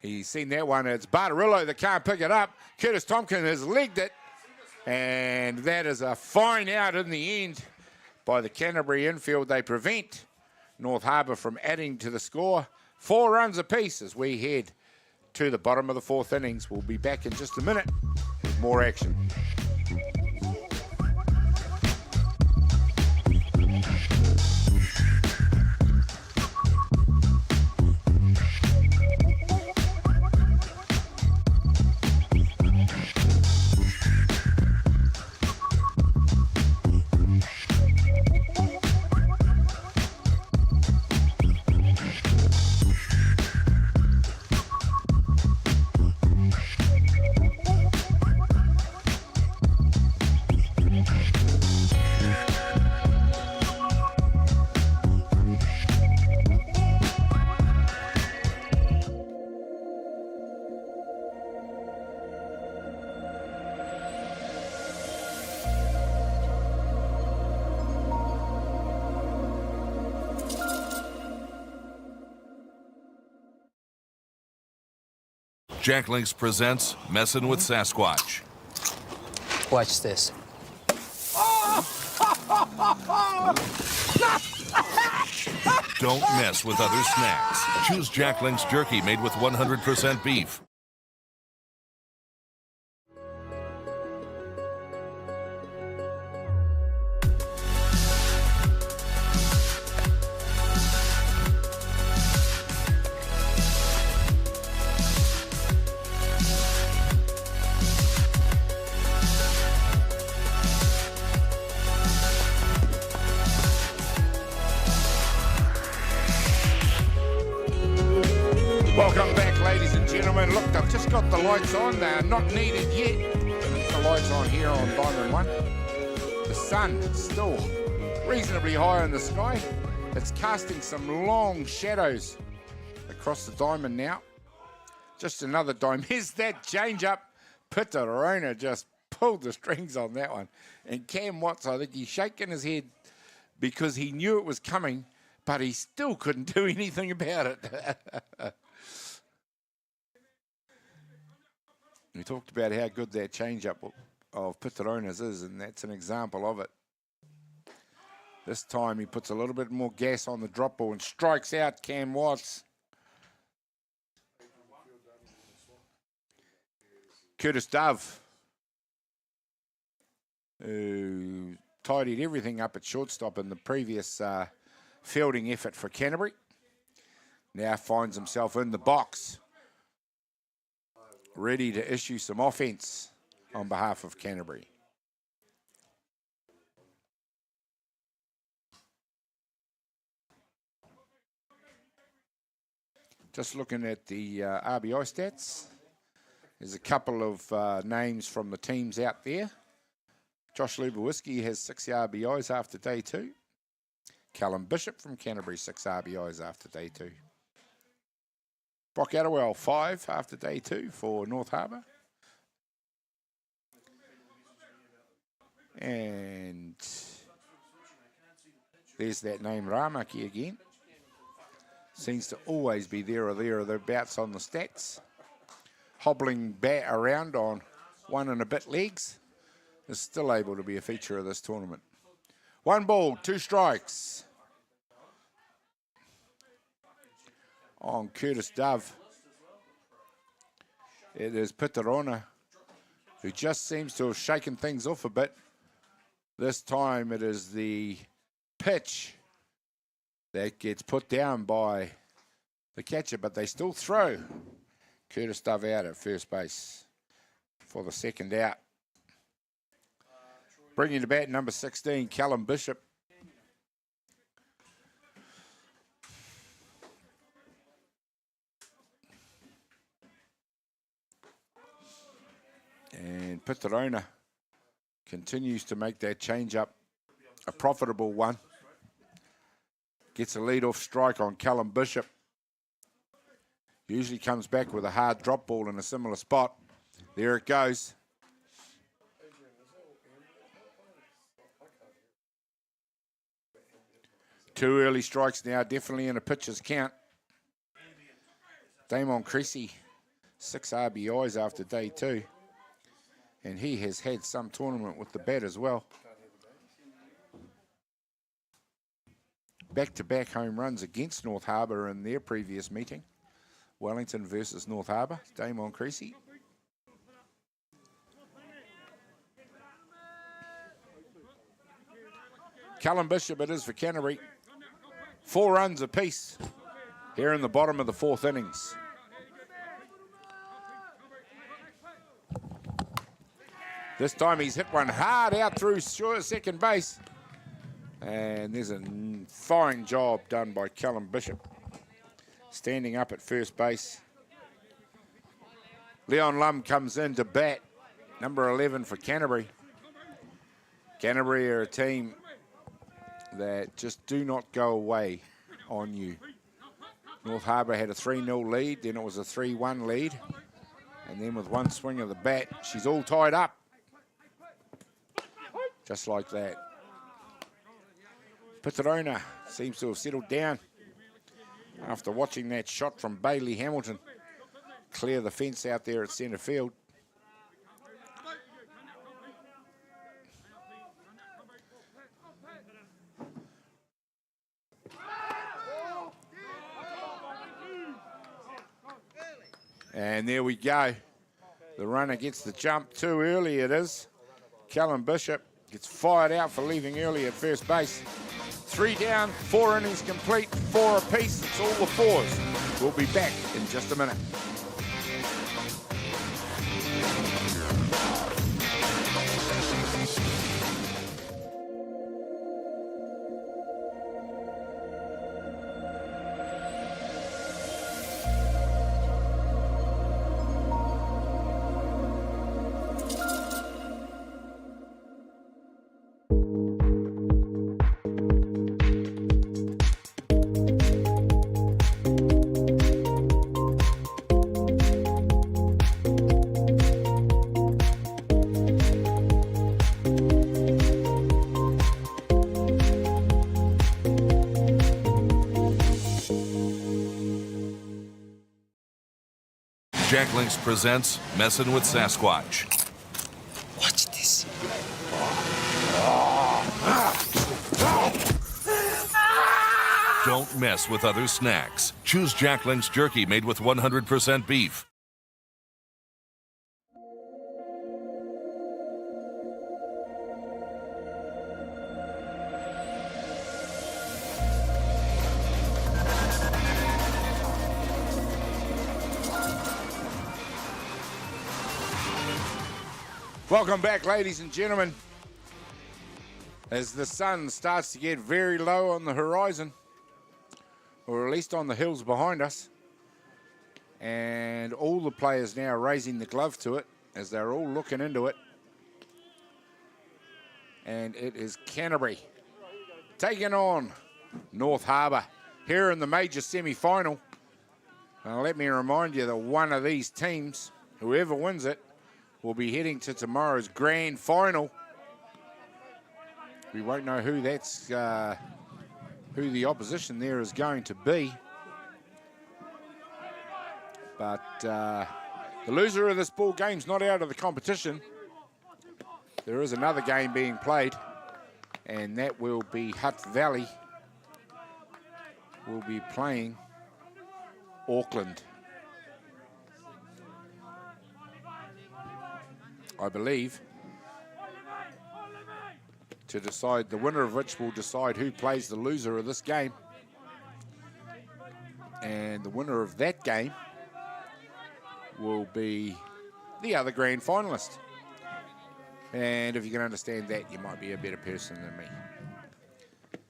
He's seen that one. It's Bartarillo that can't pick it up. Curtis Tompkins has legged it. And that is a fine out in the end by the Canterbury infield. They prevent North Harbour from adding to the score. 4 runs apiece as we head to the bottom of the fourth innings. We'll be back in just a minute with more action. Jack Links presents Messin' with Sasquatch. Watch this. Don't mess with other snacks. Choose Jack Links jerky made with 100% beef. Welcome back, ladies and gentlemen. Look, I've just got the lights on. They are not needed yet. The lights on here on Diamond 1. The sun is still reasonably high in the sky. It's casting some long shadows across the diamond now. Just another dime. Here's that change up. Pitarona just pulled the strings on that one. And Cam Watts, I think he's shaking his head because he knew it was coming, but he still couldn't do anything about it. We talked about how good that change-up of Pitarona's is, and that's an example of it. This time he puts a little bit more gas on the drop ball and strikes out Cam Watts. Curtis Dove, who tidied everything up at shortstop in the previous fielding effort for Canterbury, now finds himself in the box, ready to issue some offense on behalf of Canterbury. Just looking at the RBI stats, there's a couple of names from the teams out there. Josh Lubowiski has 6 RBIs after day 2. Callum Bishop from Canterbury, 6 RBIs after day 2. Brock Attawell, 5 after day 2 for North Harbour. And there's that name, Ramaki again. Seems to always be there or thereabouts on the stats. Hobbling bat around on 1 and a bit legs. Is still able to be a feature of this tournament. 1 ball, 2 strikes on Curtis Dove. It is Pitarona, who just seems to have shaken things off a bit. This time it is the pitch that gets put down by the catcher, but they still throw Curtis Dove out at first base for the second out. Bringing to bat number 16, Callum Bishop. And Pitarona continues to make that change-up a profitable one. Gets a lead-off strike on Callum Bishop. Usually comes back with a hard drop ball in a similar spot. There it goes. Two early strikes now, definitely in a pitcher's count. Damon Creasy, 6 RBIs after day 2. And he has had some tournament with the bat as well. Back-to-back home runs against North Harbour in their previous meeting. Wellington versus North Harbour, Damon Creasy. Callum Bishop it is for Canterbury. 4 runs apiece here in the bottom of the 4th innings. This time he's hit one hard out through second base. And there's a fine job done by Callum Bishop. Standing up at first base. Leon Lum comes in to bat. Number 11 for Canterbury. Canterbury are a team that just do not go away on you. North Harbour had a 3-0 lead, then it was a 3-1 lead. And then with one swing of the bat, she's all tied up. Just like that. Pitarona seems to have settled down after watching that shot from Bailey Hamilton clear the fence out there at centre field. And there we go. The runner gets the jump too early, it is. Callum Bishop gets fired out for leaving early at first base. 3 down, 4 innings complete, 4 apiece. It's all the 4s. We'll be back in just a minute. Jack Links presents Messin' with Sasquatch. Watch this. Don't mess with other snacks. Choose Jack Links jerky made with 100% beef. Welcome back, ladies and gentlemen. As the sun starts to get very low on the horizon, or at least on the hills behind us, and all the players now raising the glove to it as they're all looking into it. And it is Canterbury taking on North Harbour here in the major semi-final. Now, let me remind you that one of these teams, whoever wins it, will be heading to tomorrow's grand final. We won't know who that's, who the opposition there is going to be. But the loser of this ball game's not out of the competition. There is another game being played, and that will be Hutt Valley will be playing Auckland, I believe, to decide, the winner of which will decide who plays the loser of this game. And the winner of that game will be the other grand finalist. And if you can understand that, you might be a better person than me.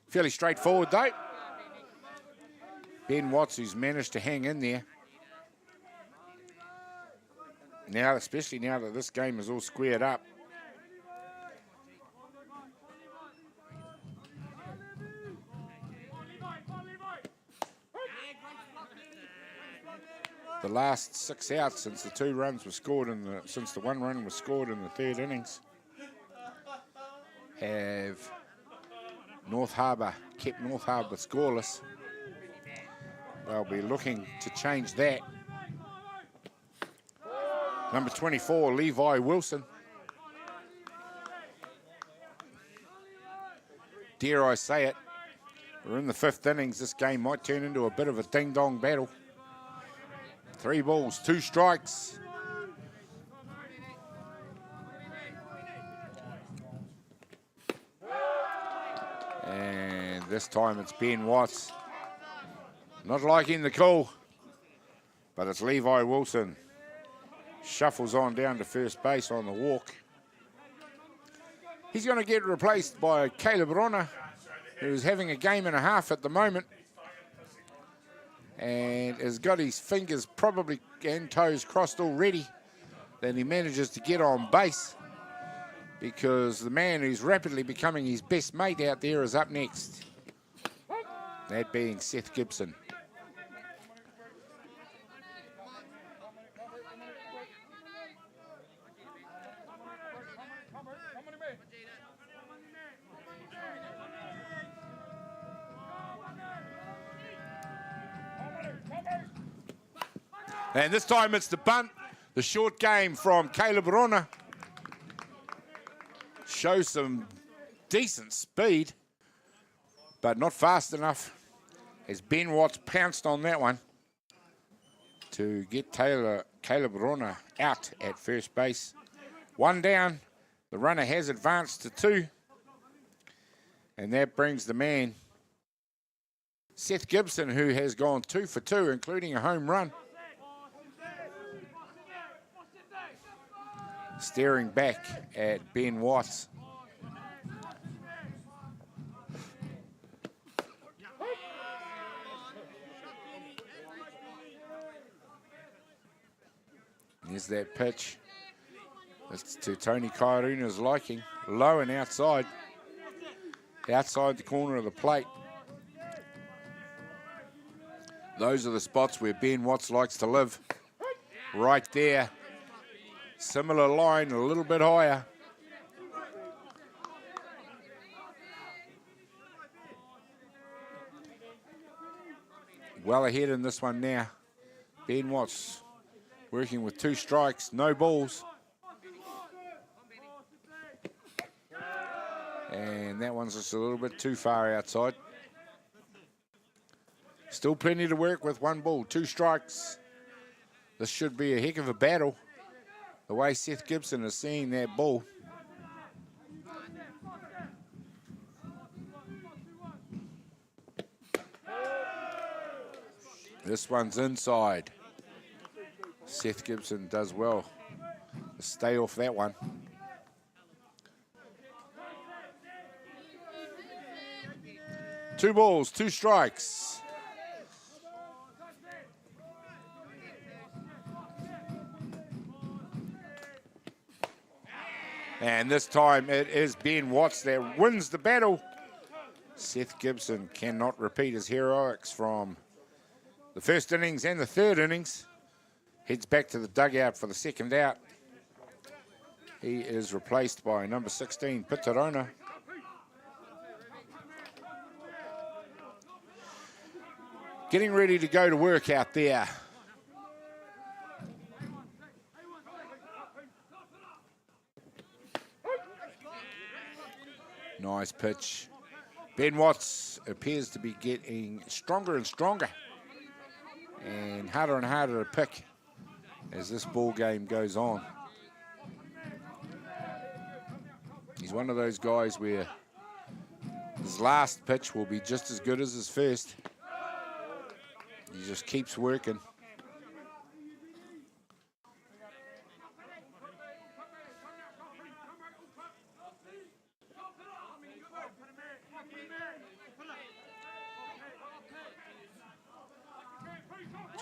Fairly straightforward though. Ben Watts, who's managed to hang in there. Now, especially now that this game is all squared up. The last 6 outs since the 2 runs were scored since the 1 run was scored in the 3rd innings have North Harbour kept North Harbour scoreless. They'll be looking to change that. Number 24, Levi Wilson. Dare I say it, we're in the 5th innings. This game might turn into a bit of a ding-dong battle. 3 balls, 2 strikes. And this time it's Ben Watts. Not liking the call, but it's Levi Wilson. Shuffles on down to first base on the walk. He's going to get replaced by Caleb Rona, who's having a game and a half at the moment and has got his fingers probably and toes crossed already that he manages to get on base, because the man who's rapidly becoming his best mate out there is up next. That being Seth Gibson. And this time it's the bunt. The short game from Caleb Rona. Shows some decent speed, but not fast enough, as Ben Watts pounced on that one to get Caleb Rona out at first base. 1 down. The runner has advanced to 2. And that brings the man, Seth Gibson, who has gone 2 for 2, including a home run. Staring back at Ben Watts. Here's that pitch. It's to Tony Kairuna's liking. Low and outside. Outside the corner of the plate. Those are the spots where Ben Watts likes to live. Right there. Similar line, a little bit higher. Well ahead in this one now. Ben Watts Working with 2 strikes, no balls. And that one's just a little bit too far outside. Still plenty to work with, 1 ball, 2 strikes. This should be a heck of a battle. The way Seth Gibson is seeing that ball. This one's inside. Seth Gibson does well to stay off that one. Two balls, 2 strikes. And this time it is Ben Watts that wins the battle. Seth Gibson cannot repeat his heroics from the first innings and the third innings. Heads back to the dugout for the second out. He is replaced by number 16, Pitarona. Getting ready to go to work out there. Nice pitch. Ben Watts appears to be getting stronger and stronger and harder to pick as this ball game goes on. He's one of those guys where his last pitch will be just as good as his first. He just keeps working.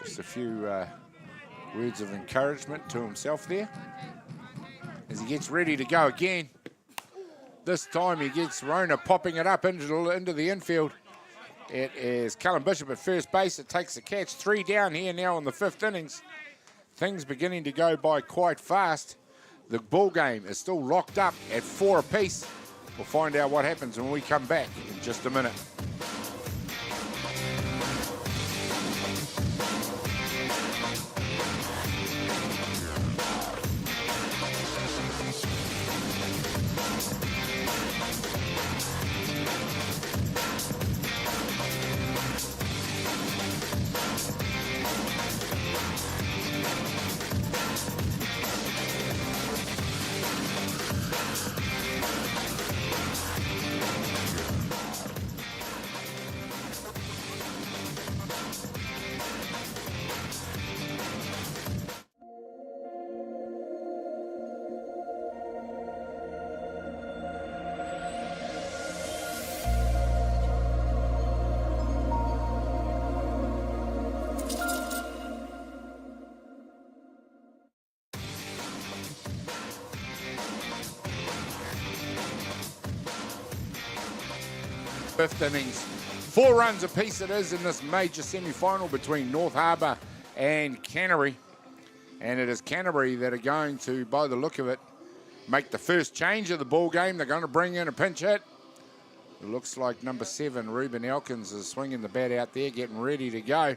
Just a few words of encouragement to himself there as he gets ready to go again. This time he gets Rona popping it up into the infield. It is Callum Bishop at first base. It takes the catch. 3 down here now in the 5th innings. Things beginning to go by quite fast. The ball game is still locked up at 4 apiece. We'll find out what happens when we come back in just a minute. Fifth innings, 4 runs apiece it is in this major semi-final between North Harbour and Canterbury. And it is Canterbury that are going to, by the look of it, make the first change of the ball game. They're going to bring in a pinch hit. It looks like number 7, Ruben Elkins, is swinging the bat out there, getting ready to go.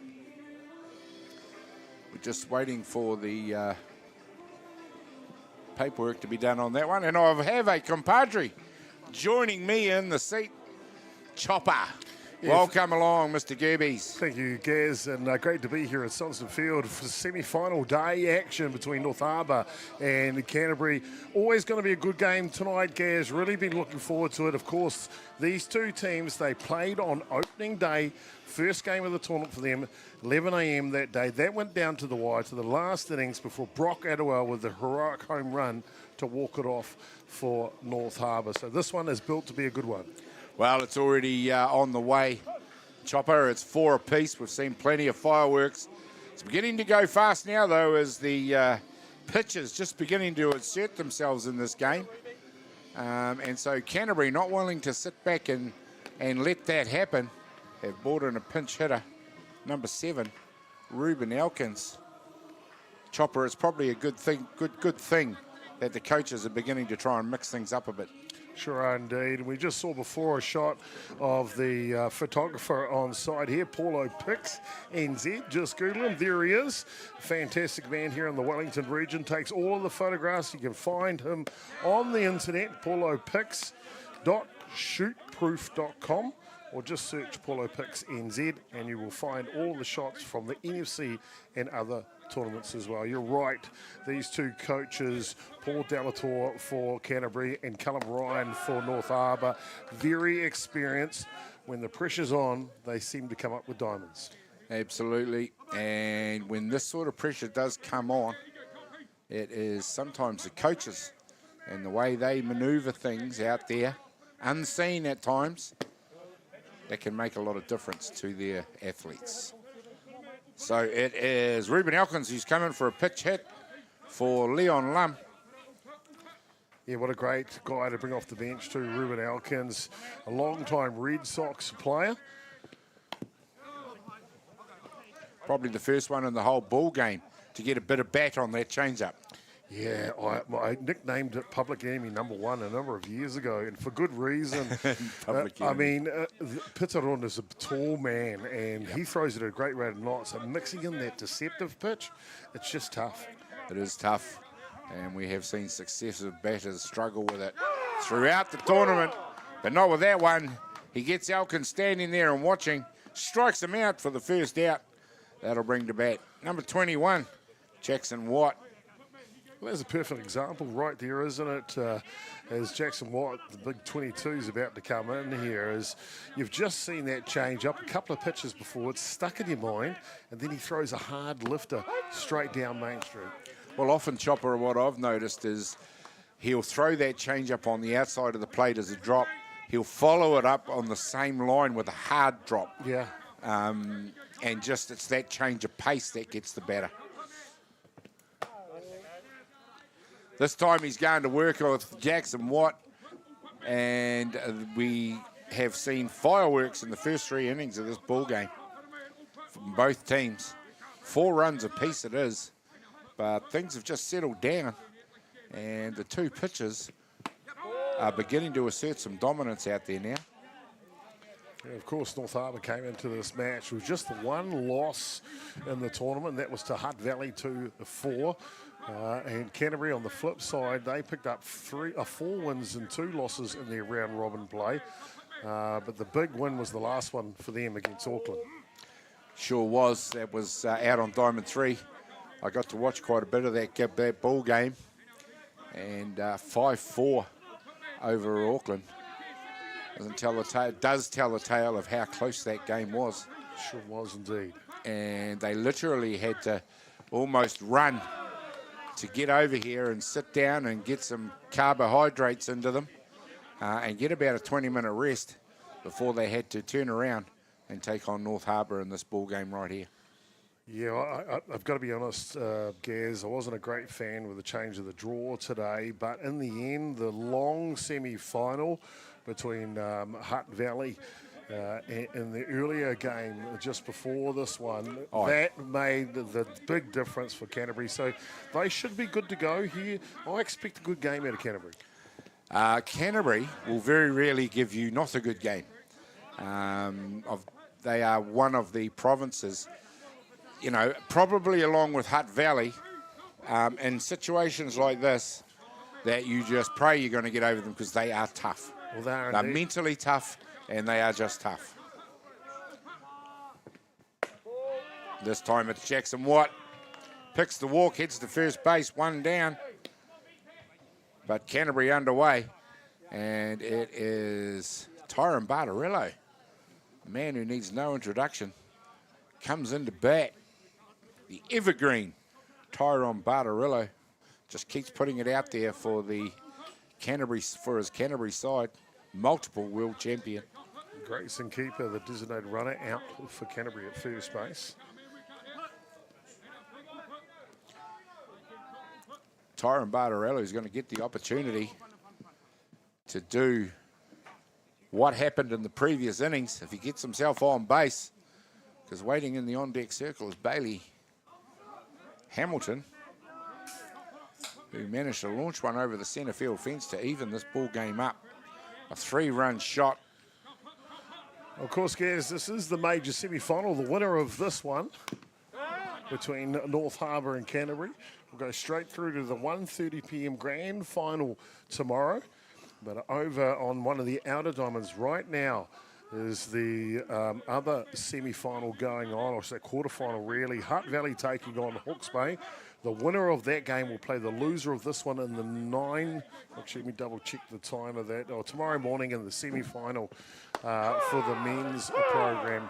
We're just waiting for the paperwork to be done on that one. And I have a compadre joining me in the seat. Chopper. Yeah. Welcome along, Mr. Gerbies. Thank you, Gaz, and great to be here at Sonston Field for the semi-final day action between North Harbour and Canterbury. Always going to be a good game tonight, Gaz. Really been looking forward to it. Of course, these two teams, they played on opening day, first game of the tournament for them, 11 a.m. that day. That went down to the wire, to the last innings before Brock Adderwell with the heroic home run to walk it off for North Harbour. So this one is built to be a good one. Well, it's already on the way, Chopper. It's 4 apiece. We've seen plenty of fireworks. It's beginning to go fast now, though, as the pitchers just beginning to insert themselves in this game. And so Canterbury, not willing to sit back and let that happen, have brought in a pinch hitter, number 7, Ruben Elkins. Chopper, it's probably a good thing that the coaches are beginning to try and mix things up a bit. Sure are indeed. And we just saw before a shot of the photographer on side here, Paulo Pix, NZ. Just Google him. There he is. Fantastic man here in the Wellington region. Takes all of the photographs. You can find him on the internet, paulopix.shootproof.com, or just search Paulo Pix NZ, and you will find all the shots from the NFC and other tournaments as well. You're right, these two coaches, Paul Delator for Canterbury and Callum Ryan for North Harbour, very experienced. When the pressure's on, they seem to come up with diamonds. Absolutely, and when this sort of pressure does come on, it is sometimes the coaches and the way they manoeuvre things out there, unseen at times, that can make a lot of difference to their athletes. So it is Ruben Elkins who's coming for a pitch hit for Leon Lum. Yeah, what a great guy to bring off the bench too, Ruben Elkins, a long-time Red Sox player. Probably the first one in the whole ball game to get a bit of bat on that change-up. Yeah, I nicknamed it Public Enemy #1 a number of years ago, and for good reason. Pitaron is a tall man, and he throws it at a great rate of knots. So mixing in that deceptive pitch, it's just tough. It is tough, and we have seen successive batters struggle with it throughout the tournament, but not with that one. He gets Elkins standing there and watching, strikes him out for the first out. That'll bring to bat number 21, Jackson Watt. Well, there's a perfect example right there, isn't it? As Jackson Watt, the big 22, is about to come in here, as you've just seen that change up a couple of pitches before, it's stuck in your mind, and then he throws a hard lifter straight down Main Street. Well, often, Chopper, what I've noticed is he'll throw that change up on the outside of the plate as a drop. He'll follow it up on the same line with a hard drop. Yeah. And just it's that change of pace that gets the batter. This time he's going to work with Jackson Watt, and we have seen fireworks in the first 3 innings of this ball game from both teams. 4 runs apiece it is, but things have just settled down, and the two pitchers are beginning to assert some dominance out there now. Yeah, of course, North Harbour came into this match with just the one loss in the tournament, and that was to Hutt Valley 2-4. And Canterbury on the flip side, they picked up 4 wins and 2 losses in their round robin play. But the big win was the last one for them against Auckland. Sure was. That was out on Diamond 3. I got to watch quite a bit of that ball game. And 5-4 over Auckland. Does tell the tale of how close that game was. Sure was indeed. And they literally had to almost run to get over here and sit down and get some carbohydrates into them and get about a 20-minute rest before they had to turn around and take on North Harbour in this ball game right here. Yeah, I've got to be honest, Gaz, I wasn't a great fan with the change of the draw today, but in the end, the long semi-final between Hutt Valley in the earlier game just before this one, that made the big difference for Canterbury. So they should be good to go here. I expect a good game out of Canterbury. Canterbury will very rarely give you not a good game. They are one of the provinces, you know, probably along with Hutt Valley, in situations like this, that you just pray you're going to get over them because they are tough. Well, they're mentally tough, and they are just tough. This time it's Jackson Watt. Picks the walk, heads to first base, 1 down. But Canterbury underway. And it is Tyrone Bartarello, a man who needs no introduction. Comes into bat. The evergreen Tyrone Bartarello just keeps putting it out there for his Canterbury side. Multiple world champion. Grayson Keeper, the designated runner, out for Canterbury at first base. Tyrone Bartarello is going to get the opportunity to do what happened in the previous innings if he gets himself on base, because waiting in the on-deck circle is Bailey Hamilton, who managed to launch one over the centre field fence to even this ball game up. A 3-run shot. Of course, Gaz, this is the major semi-final. The winner of this one between North Harbour and Canterbury will go straight through to the 1:30 p.m. grand final tomorrow. But over on one of the outer diamonds right now is the other semi-final going on, or say quarter-final really. Hutt Valley taking on Hawke's Bay. The winner of that game will play the loser of this one in the 9. Actually, let me double-check the time of that. Oh, tomorrow morning in the semi-final for the men's program.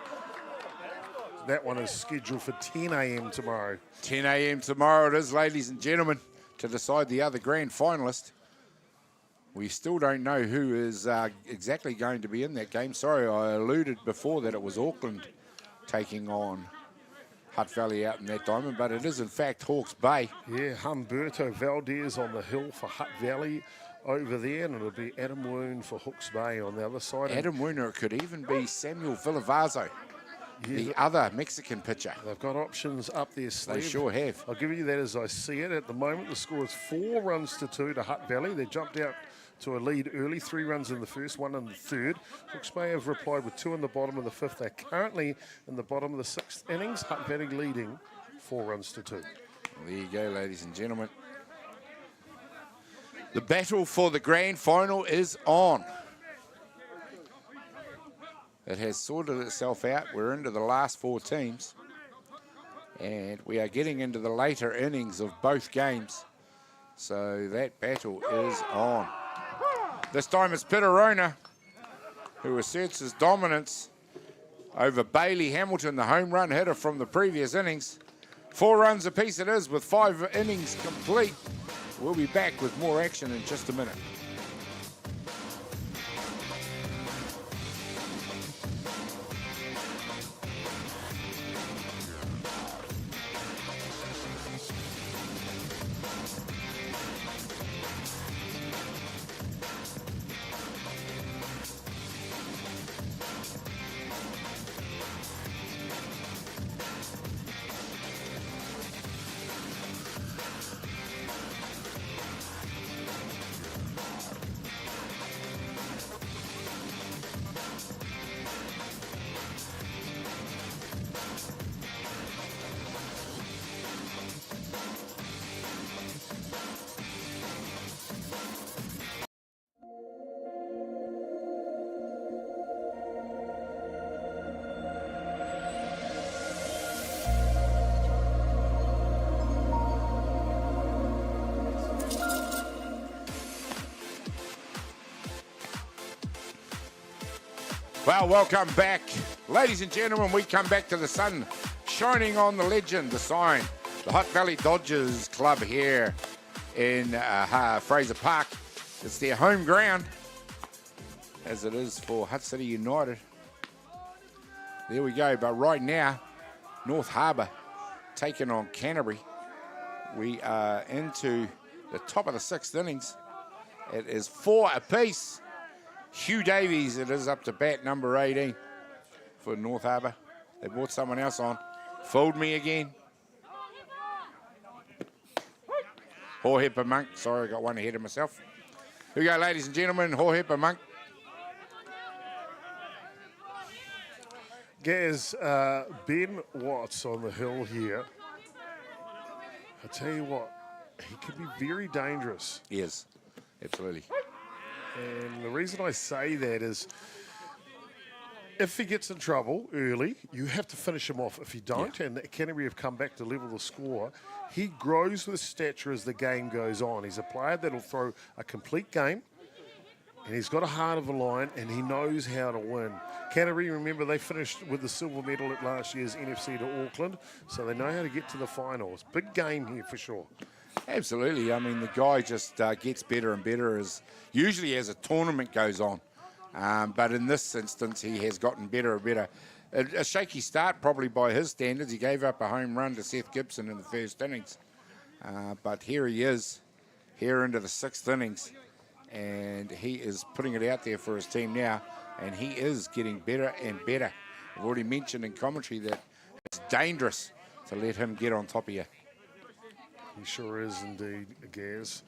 That one is scheduled for 10 a.m. tomorrow. 10 a.m. tomorrow it is, ladies and gentlemen, to decide the other grand finalist. We still don't know who is exactly going to be in that game. Sorry, I alluded before that it was Auckland taking on Hutt Valley out in that diamond, but it is in fact Hawke's Bay. Yeah, Humberto Valdez on the hill for Hutt Valley over there, and it'll be Adam Woon for Hawke's Bay on the other side. Adam Wooner, it could even be Samuel Villavazo, the other Mexican pitcher. They've got options up their sleeve. They sure have. I'll give you that as I see it. At the moment, the score is 4-2 to Hutt Valley. They jumped out to a lead early, 3 runs in the first, 1 in the third. Hawke's Bay have replied with 2 in the bottom of the 5th. They're currently in the bottom of the 6th innings. Hutt Valley leading 4-2. Well, there you go, ladies and gentlemen. The battle for the grand final is on. It has sorted itself out. We're into the last 4 teams. And we are getting into the later innings of both games. So that battle is on. This time it's Pitterona who asserts his dominance over Bailey Hamilton, the home run hitter from the previous innings. 4 runs apiece it is with 5 innings complete. We'll be back with more action in just a minute. Well, welcome back. Ladies and gentlemen, we come back to the sun shining on the legend, the sign, the Hutt Valley Dodgers Club here in Fraser Park. It's their home ground, as it is for Hutt City United. There we go. But right now, North Harbour taking on Canterbury. We are into the top of the 6th innings. It is 4 apiece. Hugh Davies, it is up to bat, number 18 for North Harbour. They brought someone else on. Fooled me again. Hohepa Monk. Sorry, I got one ahead of myself. Here we go, ladies and gentlemen. Hohepa Monk. Gaz, Ben Watts on the hill here. I tell you what, he can be very dangerous. Yes, absolutely. And the reason I say that is if he gets in trouble early, you have to finish him off. If you don't, and Canterbury have come back to level the score, he grows with stature as the game goes on. He's a player that will throw a complete game, and he's got a heart of a lion, and he knows how to win. Canterbury, remember, they finished with the silver medal at last year's NFC to Auckland, so they know how to get to the finals. Big game here for sure. Absolutely. I mean, the guy just gets better and better usually as a tournament goes on. But in this instance, he has gotten better and better. A shaky start probably by his standards. He gave up a home run to Seth Gibson in the first innings. But here he is, here into the 6th innings. And he is putting it out there for his team now. And he is getting better and better. I've already mentioned in commentary that it's dangerous to let him get on top of you. He sure is indeed, Gaz.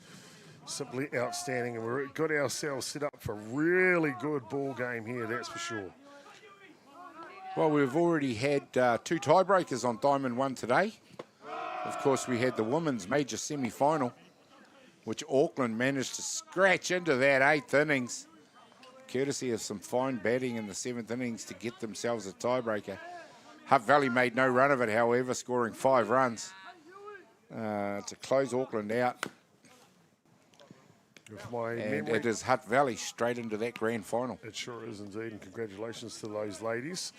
simply outstanding, and we've got ourselves set up for a really good ball game here, that's for sure. Well, we've already had 2 tiebreakers on Diamond 1 today. Of course, we had the women's major semi-final, which Auckland managed to scratch into that 8th innings, courtesy of some fine batting in the 7th innings to get themselves a tiebreaker. Hutt Valley made no run of it, however, scoring 5 runs to close Auckland out. And it is Hutt Valley straight into that grand final. It sure is indeed, and congratulations to those ladies.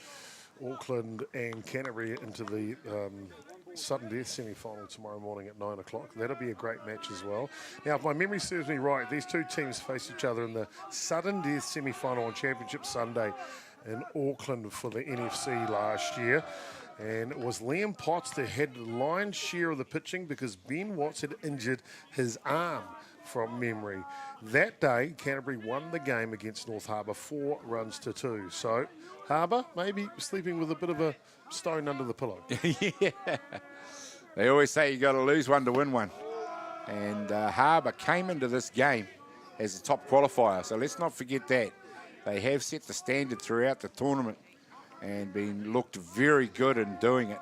Auckland and Canterbury into the sudden death semi-final tomorrow morning at 9 o'clock. That'll be a great match as well. Now, if my memory serves me right, these 2 teams face each other in the sudden death semi-final on Championship Sunday in Auckland for the NFC last year. And it was Liam Potts that had the lion's share of the pitching because Ben Watts had injured his arm from memory. That day, Canterbury won the game against North Harbour 4 runs to 2. So, Harbour maybe sleeping with a bit of a stone under the pillow. Yeah. They always say you got to lose one to win one. And Harbour came into this game as a top qualifier. So let's not forget that. They have set the standard throughout the tournament and looked very good in doing it.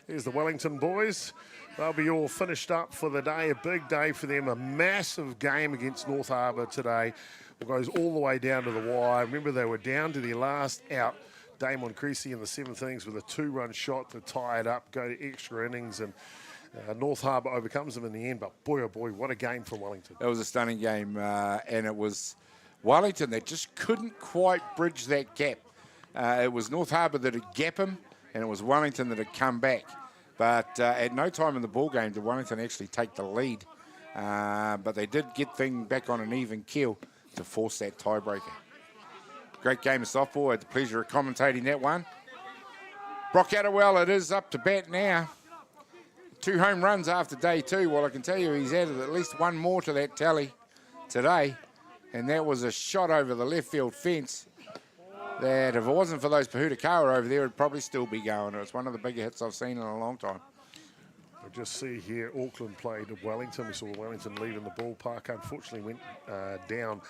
Here's the Wellington boys. They'll be all finished up for the day. A big day for them. A massive game against North Harbour today. It goes all the way down to the wire. Remember, they were down to their last out. Damon Creasy in the 7th innings with a 2-run shot to tie it up, go to extra innings, and North Harbour overcomes them in the end. But boy, oh boy, what a game from Wellington. It was a stunning game, and it was Wellington that just couldn't quite bridge that gap. It was North Harbour that had gapped him, and it was Wellington that had come back. But at no time in the ball game did Wellington actually take the lead. But they did get things back on an even keel to force that tiebreaker. Great game of softball. I had the pleasure of commentating that one. Brock Attawell, it is up to bat now. 2 home runs after day 2. Well, I can tell you he's added at least 1 more to that tally today. And that was a shot over the left field fence that if it wasn't for those Pahutakawa over there, it'd probably still be going. It's one of the bigger hits I've seen in a long time. I just see here Auckland played Wellington. We saw Wellington leaving the ballpark. Unfortunately went down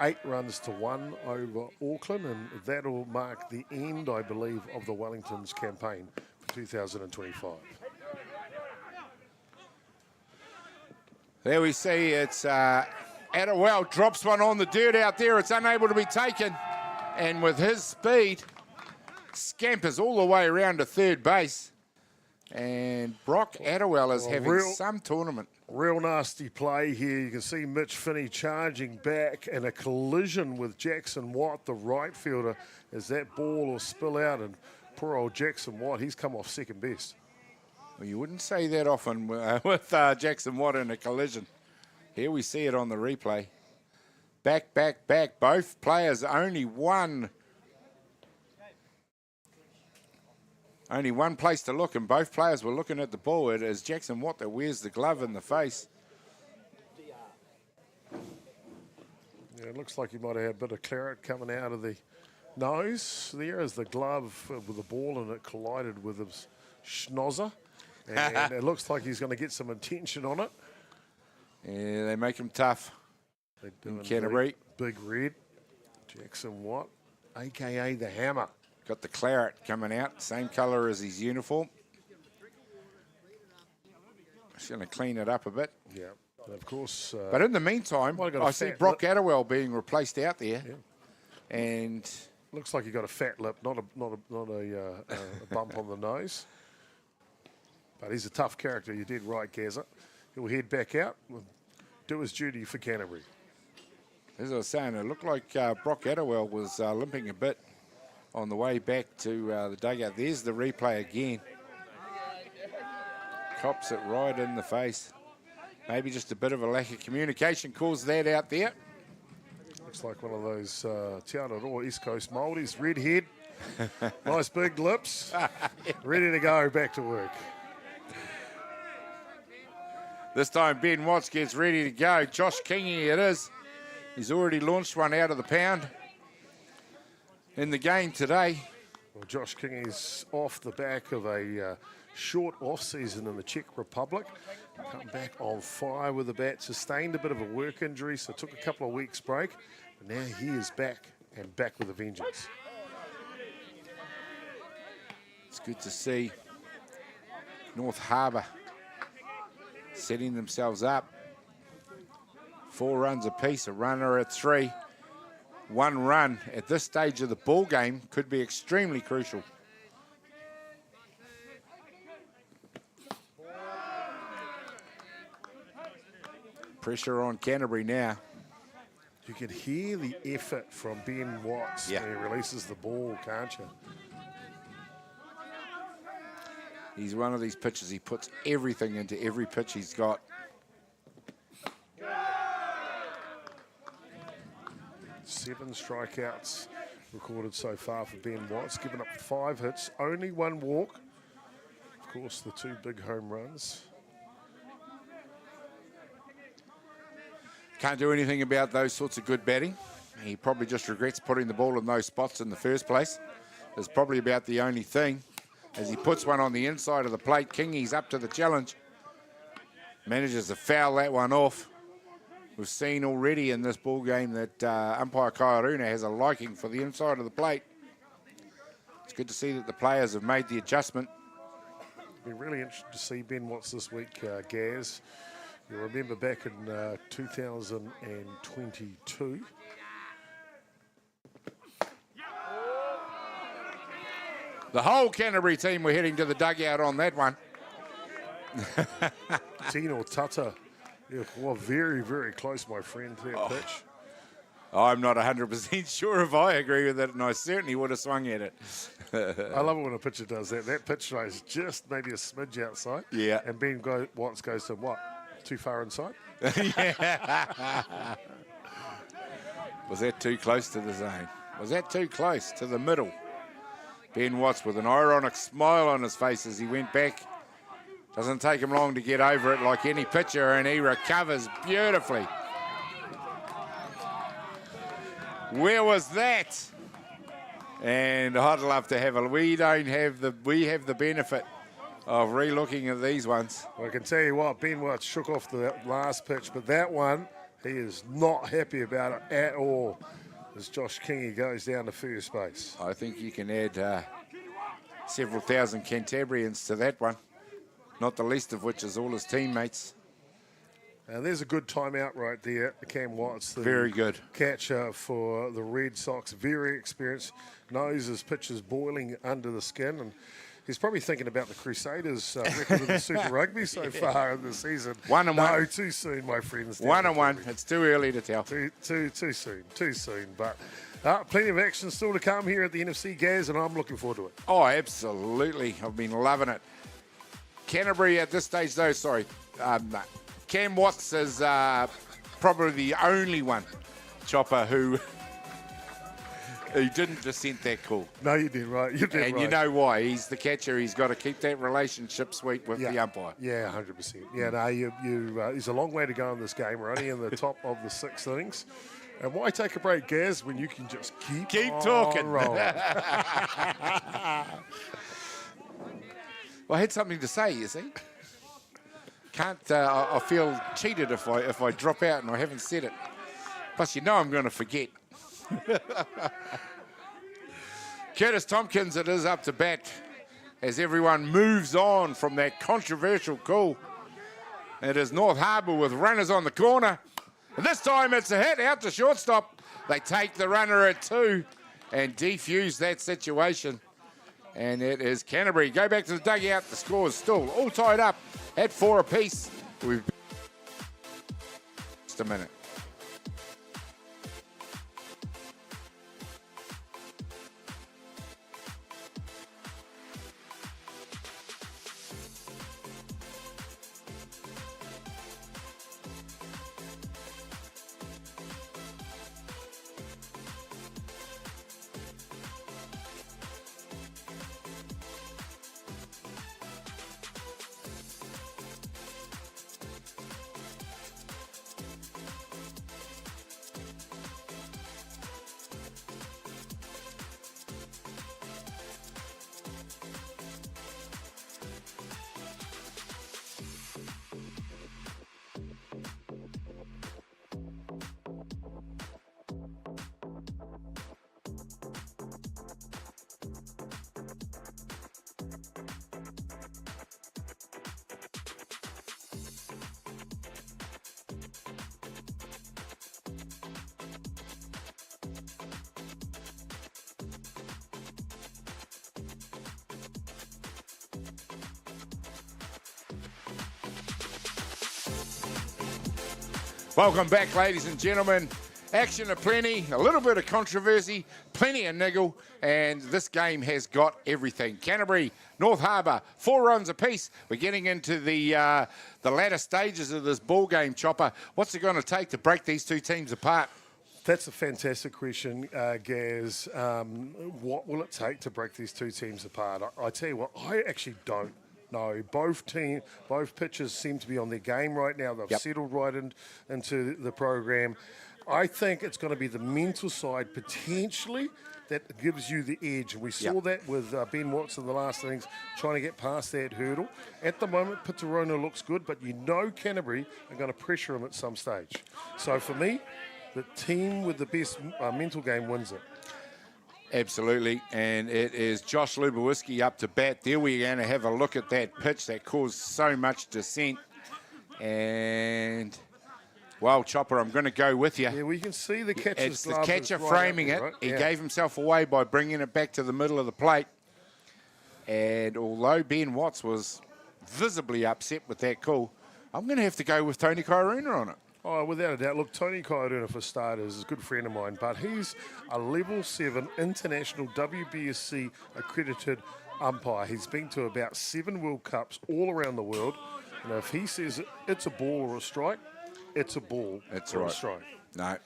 8 runs to 1 over Auckland, and that'll mark the end, I believe, of the Wellington's campaign for 2025. There we see it's Attawell drops one on the dirt out there. It's unable to be taken. And with his speed, scampers all the way around to third base. And Brock Attawell is having some tournament. Real nasty play here. You can see Mitch Finney charging back and a collision with Jackson Watt, the right fielder, as that ball will spill out. And poor old Jackson Watt, he's come off second best. Well, you wouldn't say that often with Jackson Watt in a collision. Here we see it on the replay. Back, back, back. Both players only one place to look, and both players were looking at the ball. It is Jackson Watt that wears the glove in the face. Yeah, it looks like he might have had a bit of claret coming out of the nose there as the glove with the ball and it collided with his schnozzer. And it looks like he's going to get some attention on it. Yeah, they make him tough. In Canterbury. Big Red, Jackson Watt, a.k.a. the Hammer. Got the claret coming out, same colour as his uniform. Just going to clean it up a bit. Yeah, and of course. But in the meantime, I see Brock Attawell being replaced out there. Yeah. And looks like he got a fat lip, not a bump on the nose. But he's a tough character. You did right, Gazza. He'll head back out, do his duty for Canterbury. As I was saying, it looked like Brock Attawell was limping a bit on the way back to the dugout. There's the replay again. Cops it right in the face. Maybe just a bit of a lack of communication caused that out there. Looks like one of those Te Aroha East Coast Māoris. Red head, nice big lips, ready to go back to work. This time Ben Watts gets ready to go. Josh Kingy it is. He's already launched one out of the pound in the game today. Well, Josh Kingy's off the back of a short off-season in the Czech Republic. Come back on fire with the bat, sustained a bit of a work injury, so took a couple of weeks break. And now he is back, and back with a vengeance. It's good to see North Harbour setting themselves up. 4 runs apiece, a runner at 3. 1 run at this stage of the ball game could be extremely crucial. Pressure on Canterbury now. You can hear the effort from Ben Watts when he releases the ball, can't you? He's one of these pitchers, he puts everything into every pitch he's got. Seven strikeouts recorded so far for Ben Watts, given up 5 hits, only 1 walk. Of course, the 2 big home runs. Can't do anything about those sorts of good batting. He probably just regrets putting the ball in those spots in the first place. It's probably about the only thing. As he puts one on the inside of the plate, Kingy's up to the challenge. Manages to foul that one off. We've seen already in this ball game that umpire Kairuna has a liking for the inside of the plate. It's good to see that the players have made the adjustment. It'll be really interesting to see Ben Watts this week, Gaz. You'll remember back in 2022. The whole Canterbury team were heading to the dugout on that one. Tino Tata. Yeah, well, very, very close, my friend, to that pitch. I'm not 100% sure if I agree with it, and I certainly would have swung at it. I love it when a pitcher does that. That pitch is just maybe a smidge outside. Yeah. And Ben Watts goes to what? Too far inside? Yeah. Was that too close to the zone? Was that too close to the middle? Ben Watts with an ironic smile on his face as he went back. Doesn't take him long to get over it like any pitcher, and he recovers beautifully. Where was that? And I'd love to have we have the benefit of re-looking at these ones. Well, I can tell you what, Ben Watts shook off the last pitch, but that one, he is not happy about it at all as Josh Kingy goes down to first base. I think you can add several thousand Cantabrians to that one, not the least of which is all his teammates. There's a good timeout right there. Cam Watts, the Very good catcher for the Red Sox, very experienced, knows his pitch is boiling under the skin, and he's probably thinking about the Crusaders' record of the Super Rugby so far in the season. 1-1. No, too soon, my friends. 1-1. It's too early to tell. Too soon. But plenty of action still to come here at the NFC, Gaz, and I'm looking forward to it. Oh, absolutely. I've been loving it. Canterbury at this stage, though, Cam Watts is probably the only one, Chopper, who didn't dissent that call. No, you did right. You did right. And you know why. He's the catcher. He's got to keep that relationship sweet with the umpire. Yeah, 100%. Yeah, no, there's a long way to go in this game. We're only in the top of the 6th innings. And why take a break, Gaz, when you can just keep talking? Rolling? Well, I had something to say, you see. I feel cheated if I drop out and I haven't said it. Plus, I'm going to forget. Curtis Tompkins, it is up to bat as everyone moves on from that controversial call. It is North Harbour with runners on the corner. And this time it's a hit out to shortstop. They take the runner at 2 and defuse that situation. And it is Canterbury. Go back to the dugout. The score is still all tied up at 4 apiece. Just a minute. Welcome back, ladies and gentlemen. Action aplenty, a little bit of controversy, plenty of niggle, and this game has got everything. Canterbury, North Harbour, 4 runs apiece. We're getting into the latter stages of this ball game, Chopper. What's it going to take to break these two teams apart? That's a fantastic question, Gaz. What will it take to break these two teams apart? I tell you what, I actually don't know. Both pitchers seem to be on their game right now. They've settled right into the program. I think it's going to be the mental side potentially that gives you the edge. And we saw that with Ben Watts in the last innings, trying to get past that hurdle. At the moment, Pitarona looks good, but you know Canterbury are going to pressure him at some stage. So for me, the team with the best mental game wins it. Absolutely, and it is Josh Lubowiski up to bat. There we're going to have a look at that pitch that caused so much dissent. And, well, Chopper, I'm going to go with you. Yeah, we can see the catcher's It's the glove catcher is right framing up it. there, right? He Yeah. gave himself away by bringing it back to the middle of the plate. And although Ben Watts was visibly upset with that call, I'm going to have to go with Tony Kairuna on it. Oh, without a doubt. Look, Tony Kairuna, for starters, is a good friend of mine, but he's a level 7 international WBSC accredited umpire. He's been to about 7 World Cups all around the world. And if he says it's a ball or a strike, it's a ball or a strike. No.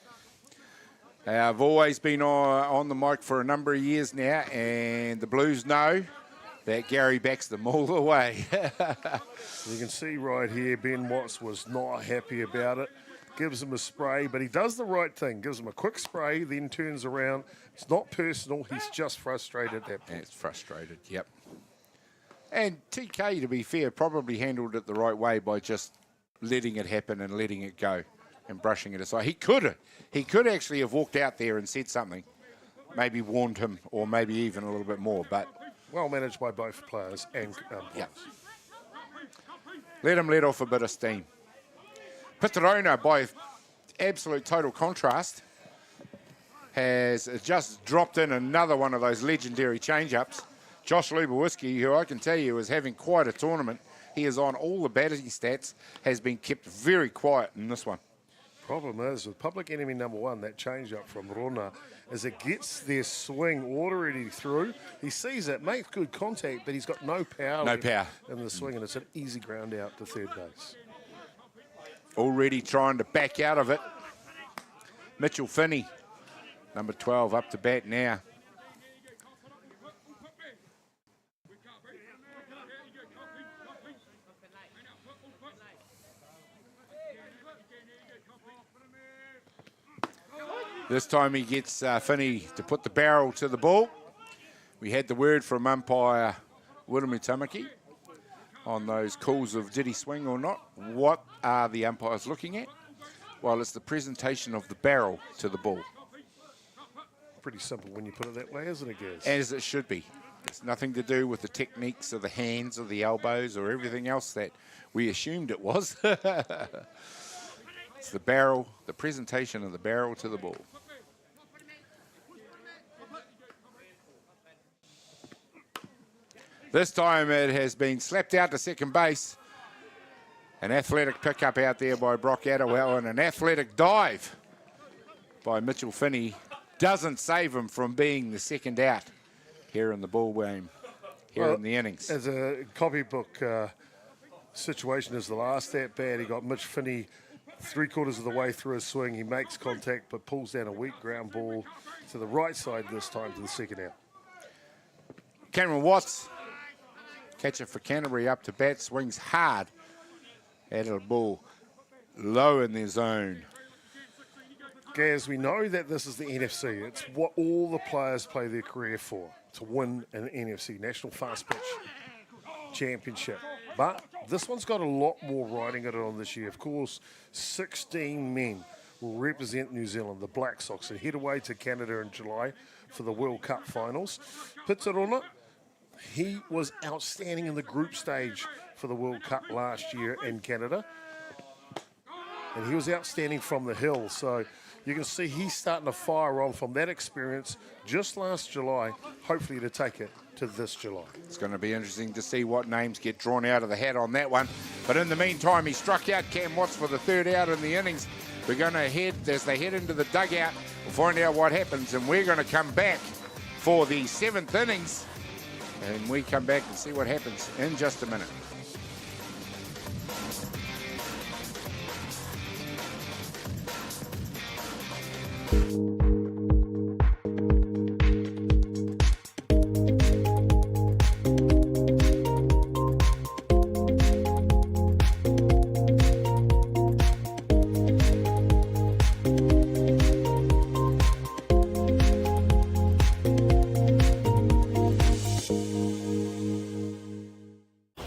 I've always been on the mic for a number of years now, and the Blues know that Gary backs them all the way. You can see right here, Ben Watts was not happy about it. Gives him a spray, but he does the right thing. Gives him a quick spray, then turns around. It's not personal. He's just frustrated at that point. It's frustrated, yep. And TK, to be fair, probably handled it the right way by just letting it happen and letting it go and brushing it aside. He could actually have walked out there and said something, maybe warned him, or maybe even a little bit more, but... Well managed by both players and Yep. Let him let off a bit of steam. Pitarona, by absolute total contrast, has just dropped in another one of those legendary change-ups. Josh Lubowiski, who I can tell you is having quite a tournament. He is on all the batting stats, has been kept very quiet in this one. Problem is, with public enemy number 1, that change-up from Rona, as it gets their swing already through, he sees it, makes good contact, but he's got no power in the swing, and it's an easy ground out to third base. Already trying to back out of it. Mitchell Finney, number 12, up to bat now. This time he gets Finney to put the barrel to the ball. We had the word from umpire Wiremu Tamaki on those calls of did he swing or not. What are the umpires looking at? Well, it's the presentation of the barrel to the ball. Pretty simple when you put it that way, isn't it, Gaz? As it should be. It's nothing to do with the techniques of the hands or the elbows or everything else that we assumed it was. It's the barrel, the presentation of the barrel to the ball. This time it has been slapped out to second base. An athletic pickup out there by Brock Attawell, and an athletic dive by Mitchell Finney doesn't save him from being the second out here in the ball game, in the innings. As a copybook situation as the last at bat, he got Mitch Finney 3/4 of the way through his swing. He makes contact but pulls down a weak ground ball to the right side this time to the second out. Cameron Watts, catcher for Canterbury, up to bat, swings hard at a ball low in their zone. Gaz, we know that this is the NFC. It's what all the players play their career for, to win an NFC, National Fastpitch Championship. But this one's got a lot more riding it on this year. Of course, 16 men will represent New Zealand, the Black Sox, and head away to Canada in July for the World Cup finals. Pitarona, he was outstanding in the group stage for the World Cup last year in Canada. And he was outstanding from the hill. So you can see he's starting to fire on from that experience just last July, hopefully to take it to this July. It's going to be interesting to see what names get drawn out of the hat on that one. But in the meantime, he struck out Cam Watts for the third out in the innings. We're going to head, as they head into the dugout, we'll find out what happens, and we're going to come back for the 7th innings, and we come back and see what happens in just a minute.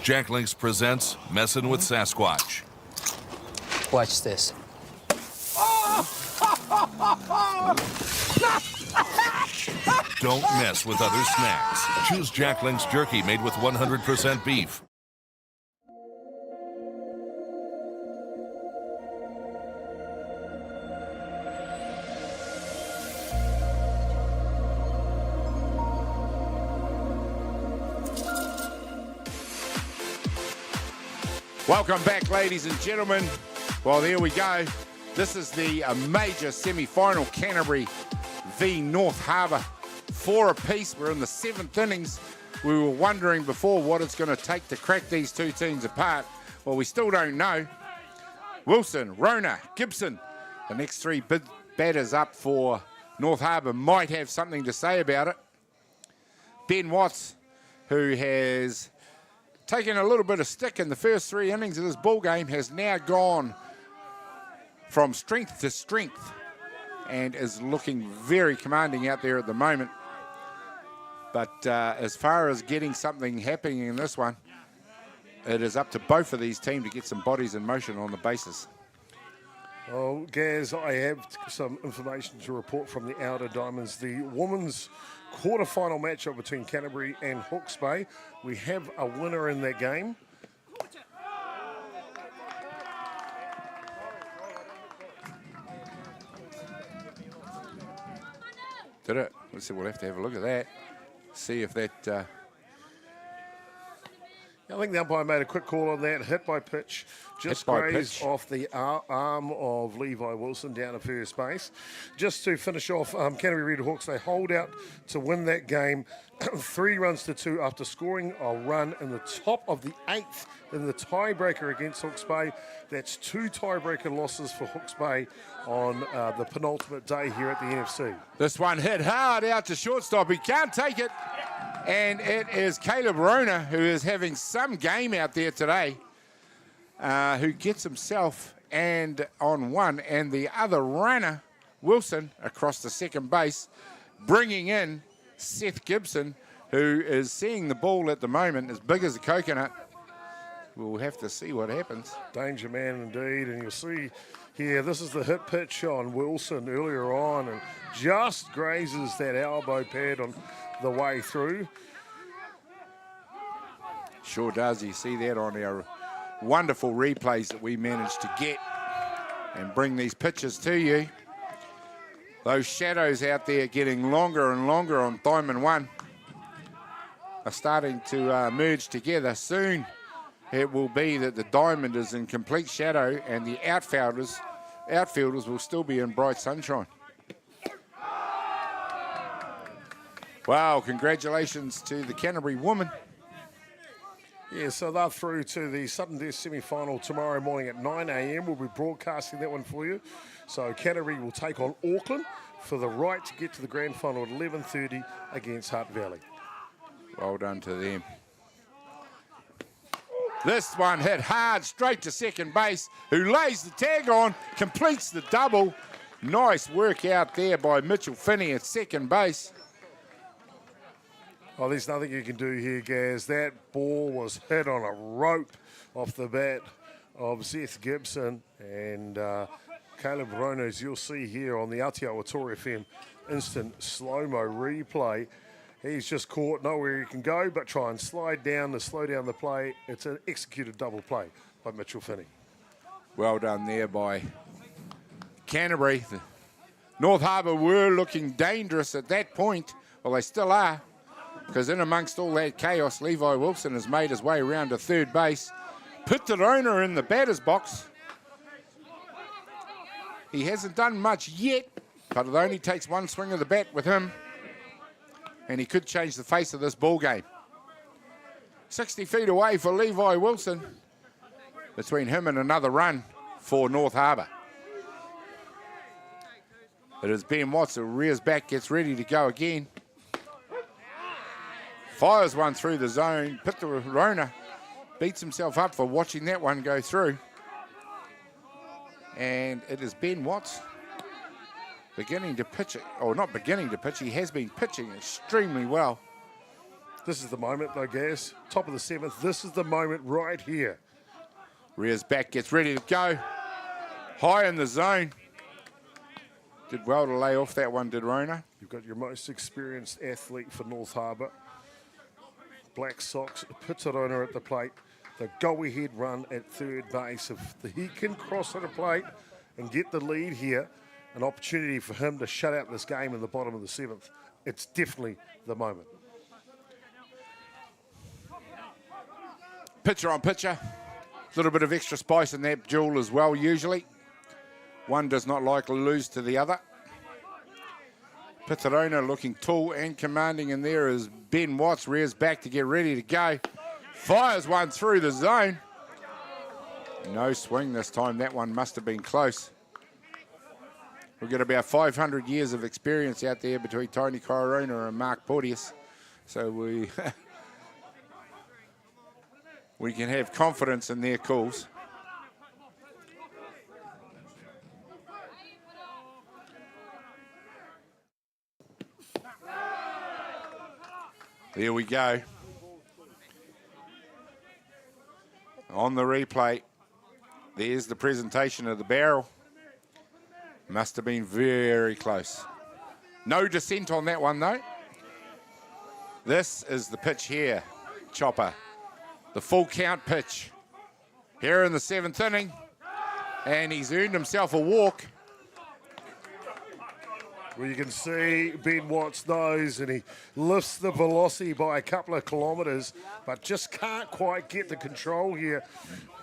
Jack Links presents Messin' with Sasquatch. Watch this. Don't mess with other snacks. Choose Jack Links jerky made with 100% beef. Welcome back, ladies and gentlemen. Well, there we go. This is the major semi-final, Canterbury v North Harbour. 4 apiece. We're in the 7th innings. We were wondering before what it's going to take to crack these two teams apart. Well, we still don't know. Wilson, Rona, Gibson, the next 3 batters up for North Harbour might have something to say about it. Ben Watts, who has taken a little bit of stick in the first 3 innings of this ball game, has now gone from strength to strength and is looking very commanding out there at the moment. But as far as getting something happening in this one, it is up to both of these teams to get some bodies in motion on the bases. Well, Gaz, I have some information to report from the Outer Diamonds. The women's quarter-final matchup between Canterbury and Hawke's Bay. We have a winner in that game. Did it? Let's see, we'll have to have a look at that. See if that... I think the umpire made a quick call on that. Hit by pitch. Just grazed off the arm of Levi Wilson down to first base. Just to finish off, Canterbury Red Hawks, they hold out to win that game 3 runs to 2 after scoring a run in the top of the 8th in the tiebreaker against Hawke's Bay. That's 2 tiebreaker losses for Hawke's Bay on the penultimate day here at the NFC. This one hit hard out to shortstop. He can't take it. And it is Caleb Rona, who is having some game out there today, who gets himself and on one, and the other runner, Wilson, across the second base, bringing in Seth Gibson, who is seeing the ball at the moment as big as a coconut. We'll have to see what happens. Danger man indeed, and you'll see here, this is the hit pitch on Wilson earlier on, and just grazes that elbow pad on the way through. Sure does. You see that on our wonderful replays that we managed to get and bring these pictures to you. Those shadows out there getting longer and longer on Diamond 1 are starting to merge together. Soon it will be that the diamond is in complete shadow and the outfielders will still be in bright sunshine. Wow, congratulations to the Canterbury women. Yeah, so they're through to the Sudden Death semi-final tomorrow morning at 9 a.m. We'll be broadcasting that one for you. So Canterbury will take on Auckland for the right to get to the grand final at 11:30 against Hutt Valley. Well done to them. This one hit hard straight to second base, who lays the tag on, completes the double. Nice work out there by Mitchell Finney at second base. Oh, there's nothing you can do here, Gaz. That ball was hit on a rope off the bat of Seth Gibson. And Caleb Rona, as you'll see here on the Aotearoa Tour FM instant slow-mo replay, he's just caught nowhere he can go but try and slide down to slow down the play. It's an executed double play by Mitchell Finney. Well done there by Canterbury. The North Harbour were looking dangerous at that point. Well, they still are, because in amongst all that chaos, Levi Wilson has made his way around to third base. Put the owner in the batter's box. He hasn't done much yet, but it only takes one swing of the bat with him, and he could change the face of this ball game. 60 feet away for Levi Wilson. Between him and another run for North Harbour. It is Ben Watts who rears back, gets ready to go again. Fires one through the zone. Pitarona beats himself up for watching that one go through. And it is Ben Watts beginning to pitch it, or not beginning to pitch, he has been pitching extremely well. This is the moment, though, Gaz. Top of the 7th. This is the moment right here. Rears back, gets ready to go. High in the zone. Did well to lay off that one, did Rona. You've got your most experienced athlete for North Harbour. Black Sox, Pitarona at the plate. The go-ahead run at third base. If he can cross at the plate and get the lead here, an opportunity for him to shut out this game in the bottom of the 7th. It's definitely the moment. Pitcher on pitcher. A little bit of extra spice in that duel as well, usually. One does not like to lose to the other. Pitarona looking tall and commanding in there as Ben Watts rears back to get ready to go. Fires one through the zone. No swing this time. That one must have been close. We've got about 500 years of experience out there between Tony Corona and Mark Porteous. So we can have confidence in their calls. There we go. On the replay, there's the presentation of the barrel. Must have been very close. No dissent on that one, though. This is the pitch here, Chopper. The full count pitch here in the 7th inning. And he's earned himself a walk. Well, you can see Ben Watts knows, and he lifts the velocity by a couple of kilometres, but just can't quite get the control here.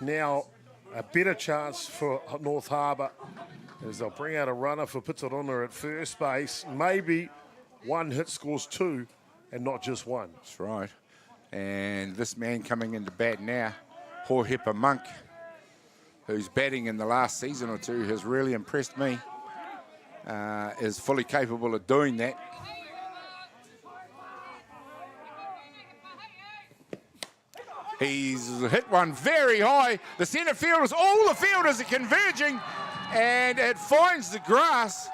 Now, a better chance for North Harbour as they'll bring out a runner for Pitarona at first base. Maybe one hit scores 2 and not just one. That's right. And this man coming into bat now, Hohepa Monk, who's batting in the last season or two, has really impressed me. Is fully capable of doing that. He's hit one very high. The centre fielders, all the fielders are converging, and it finds the grass,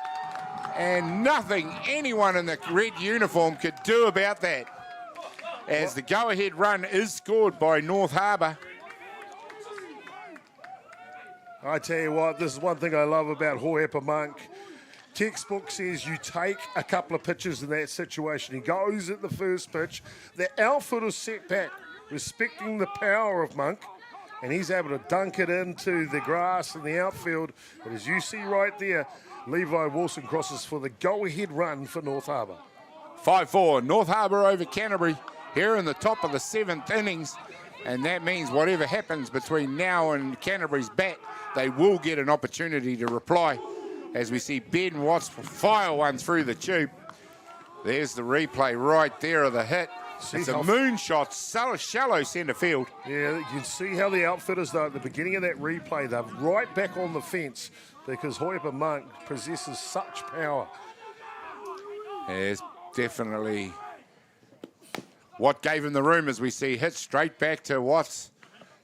and nothing anyone in the red uniform could do about that. As the go-ahead run is scored by North Harbour. I tell you what, this is one thing I love about Hohepa Monk. Textbook says you take a couple of pitches in that situation. He goes at the first pitch. The outfielder's set back, respecting the power of Monk, and he's able to dunk it into the grass in the outfield. But as you see right there, Levi Wilson crosses for the go-ahead run for North Harbour. 5-4, North Harbour over Canterbury here in the top of the 7th innings. And that means whatever happens between now and Canterbury's bat, they will get an opportunity to reply. As we see Ben Watts fire one through the tube. There's the replay right there of the hit. It's a moonshot, shallow centre field. Yeah, you can see how the outfitters, though, at the beginning of that replay, they're right back on the fence because Hohepa Monk possesses such power. It's definitely what gave him the room, as we see hit straight back to Watts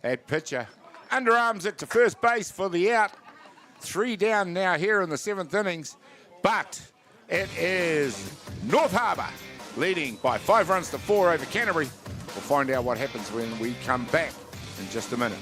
at pitcher. Underarms it to first base for the out. 3 down now here in the 7th innings, but it is North Harbour leading by 5 runs to 4 over Canterbury. We'll find out what happens when we come back in just a minute.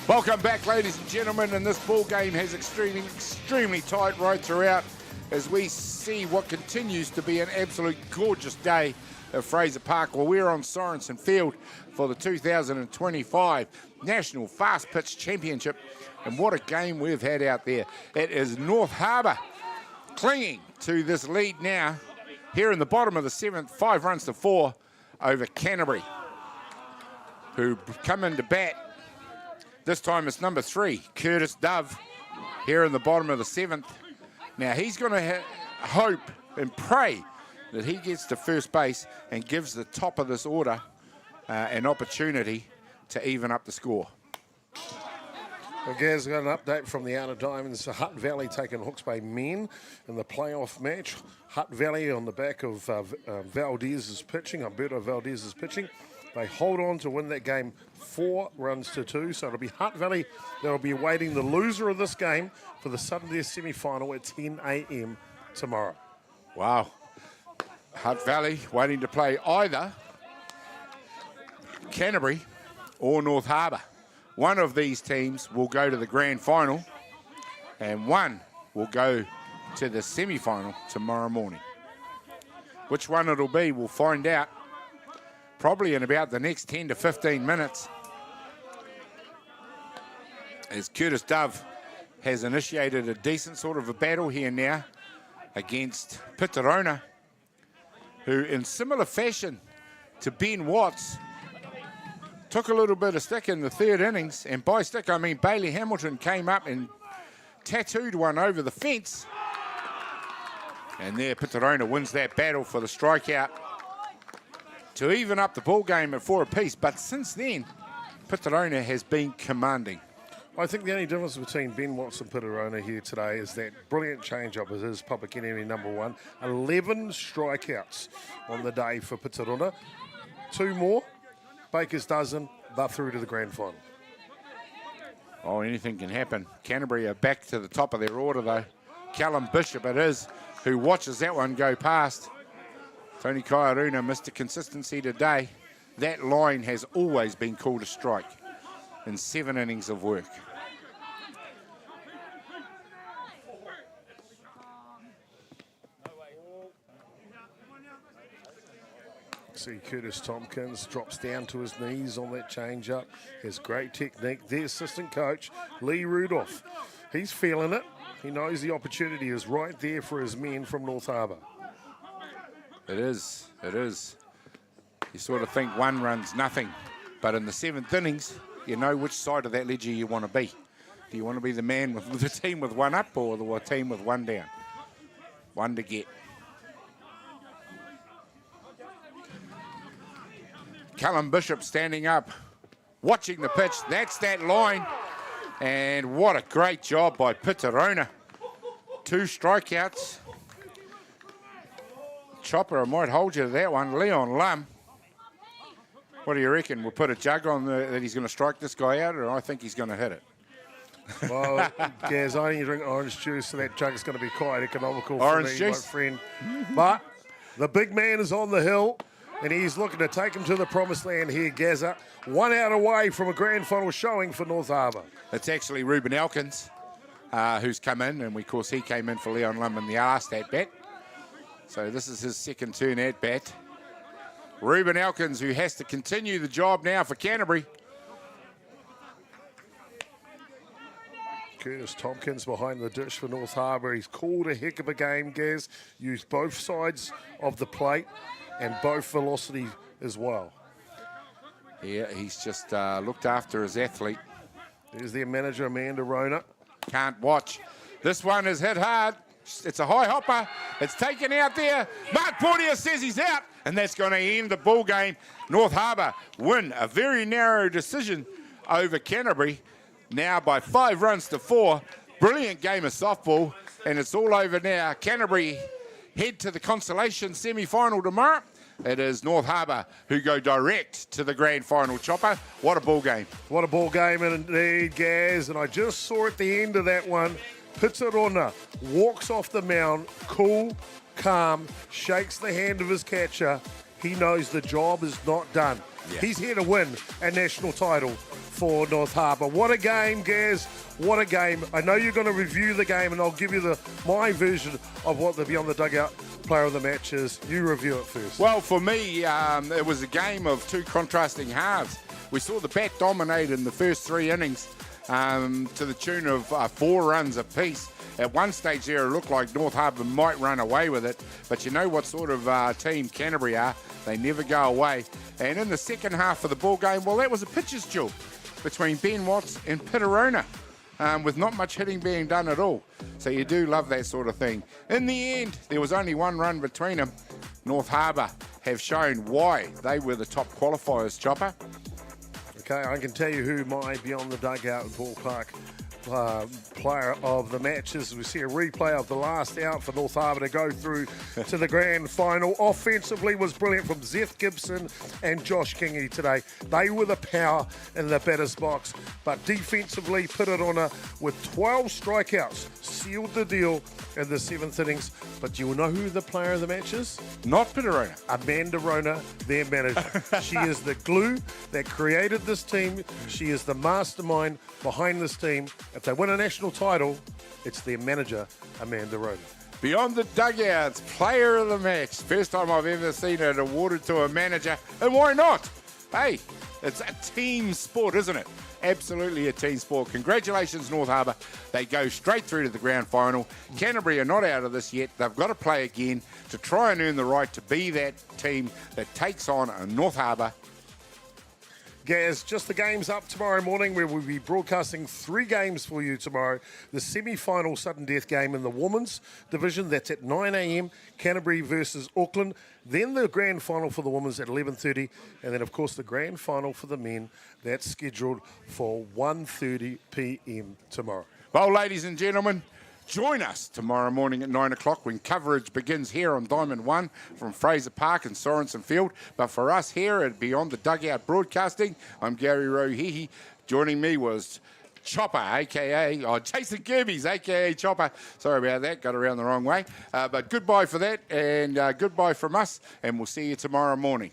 Welcome back, ladies and gentlemen, and this ball game has extremely tight right throughout as we see what continues to be an absolute gorgeous day at Fraser Park. Well, we're on Sorensen Field for the 2025 National Fastpitch Championship, and what a game we've had out there. It is North Harbour clinging to this lead now here in the bottom of the 7th, 5 runs to 4 over Canterbury, who come into bat. This time it's number 3, Curtis Dove, here in the bottom of the 7th. Now he's going to hope and pray that he gets to first base and gives the top of this order an opportunity to even up the score. Well, Gaz, got an update from the Outer Diamonds. Hutt Valley taking Hawke's Bay men in the playoff match. Hutt Valley on the back of Valdez's pitching, Alberto Valdez's pitching. They hold on to win that game 4 runs to 2. So it'll be Hutt Valley that'll be awaiting the loser of this game for the Saturday semi-final at 10 a.m. tomorrow. Wow. Hutt Valley waiting to play either Canterbury or North Harbour. One of these teams will go to the grand final and one will go to the semi-final tomorrow morning. Which one it'll be, we'll find out probably in about the next 10 to 15 minutes, as Curtis Dove has initiated a decent sort of a battle here now against Pitarona, who in similar fashion to Ben Watts took a little bit of stick in the 3rd innings, and by stick I mean Bailey Hamilton came up and tattooed one over the fence, and there Pitarona wins that battle for the strikeout to even up the ball game at 4 apiece. But since then, Pitarona has been commanding. I think the only difference between Ben Watts and Pitarona here today is that brilliant change-up is his public enemy number 1. 11 strikeouts on the day for Pitarona. 2 more, Baker's dozen, they're through to the grand final. Oh, anything can happen. Canterbury are back to the top of their order, though. Callum Bishop it is who watches that one go past. Tony Kaiaruna, Mr. Consistency today. That line has always been called a strike in 7 innings of work. See Curtis Tompkins drops down to his knees on that change-up. Has great technique. The assistant coach, Lee Rudolph, he's feeling it. He knows the opportunity is right there for his men from North Harbour. It is. You sort of think 1 run's nothing, but in the 7th innings, you know which side of that ledger you want to be. Do you want to be the man with the team with 1 up or the team with 1 down? 1 to get. Callum Bishop standing up, watching the pitch. That's that line. And what a great job by Pitarona. 2 strikeouts. Chopper, I might hold you to that one. Leon Lum. What do you reckon? We'll put a jug on that he's going to strike this guy out, or I think he's going to hit it. Well, Gaz, I only drink orange juice, so that jug's going to be quite economical orange for me, juice? my friend. But the big man is on the hill, and he's looking to take him to the promised land here, Gazza. 1 out away from a grand final showing for North Harbour. It's actually Ruben Elkins who's come in, and of course he came in for Leon Lum in the last at-bat. So this is his 2nd turn at-bat. Ruben Elkins, who has to continue the job now for Canterbury. Curtis Tompkins behind the dish for North Harbour. He's called a heck of a game, Gaz. Used both sides of the plate and both velocity as well. Yeah, he's just looked after his athlete. There's their manager, Amanda Rona. Can't watch. This one is hit hard. It's a high hopper. It's taken out there. Mark Portier says he's out, and that's going to end the ball game. North Harbour win a very narrow decision over Canterbury, now by 5 runs to 4. Brilliant game of softball, and it's all over now. Canterbury head to the consolation semi-final tomorrow. It is North Harbour who go direct to the grand final, Chopper. What a ball game. What a ball game indeed, Gaz. And I just saw at the end of that one, Pitarona walks off the mound, cool, calm, shakes the hand of his catcher. He knows the job is not done. Yeah. He's here to win a national title for North Harbour. What a game, Gaz. What a game. I know you're going to review the game, and I'll give you my version of what the Beyond the Dugout player of the match is. You review it first. Well, for me, it was a game of two contrasting halves. We saw the bat dominate in the first 3 innings to the tune of 4 runs apiece. At one stage there, it looked like North Harbour might run away with it, but you know what sort of team Canterbury are. They never go away. And in the second half of the ball game, well, that was a pitcher's duel between Ben Watts and Pitterona, with not much hitting being done at all. So you do love that sort of thing. In the end, there was only 1 run between them. North Harbour have shown why they were the top qualifiers, Chopper. Okay, I can tell you who my Beyond the Dugout ballpark player of the match is. We see a replay of the last out for North Harbour to go through to the grand final. Offensively was brilliant from Zeth Gibson and Josh Kingy today. They were the power in the batter's box, but defensively Pitterona with 12 strikeouts sealed the deal in the 7th innings. But you will know who the player of the match is? Not Pitterona. Amanda Rona, their manager. She is the glue that created this team. She is the mastermind behind this team. If they win a national title, it's their manager, Amanda Rona. Beyond the Dugouts, player of the match. First time I've ever seen it awarded to a manager, and why not? Hey, it's a team sport, isn't it? Absolutely a team sport. Congratulations, North Harbour. They go straight through to the grand final. Canterbury are not out of this yet. They've got to play again to try and earn the right to be that team that takes on a North Harbour. Gaz, just the games up tomorrow morning, where we'll be broadcasting 3 games for you tomorrow. The semi-final sudden death game in the women's division, that's at 9 a.m, Canterbury versus Auckland. Then the grand final for the women's at 11:30, and then, of course, the grand final for the men, that's scheduled for 1:30 p.m. tomorrow. Well, ladies and gentlemen, join us tomorrow morning at 9 o'clock when coverage begins here on Diamond 1 from Fraser Park and Sorensen Field. But for us here at Beyond the Dugout Broadcasting, I'm Gary Rohihi. Joining me was Chopper, a.k.a. Jason Kirby's, a.k.a. Chopper. Sorry about that, got around the wrong way. But goodbye for that, and goodbye from us, and we'll see you tomorrow morning.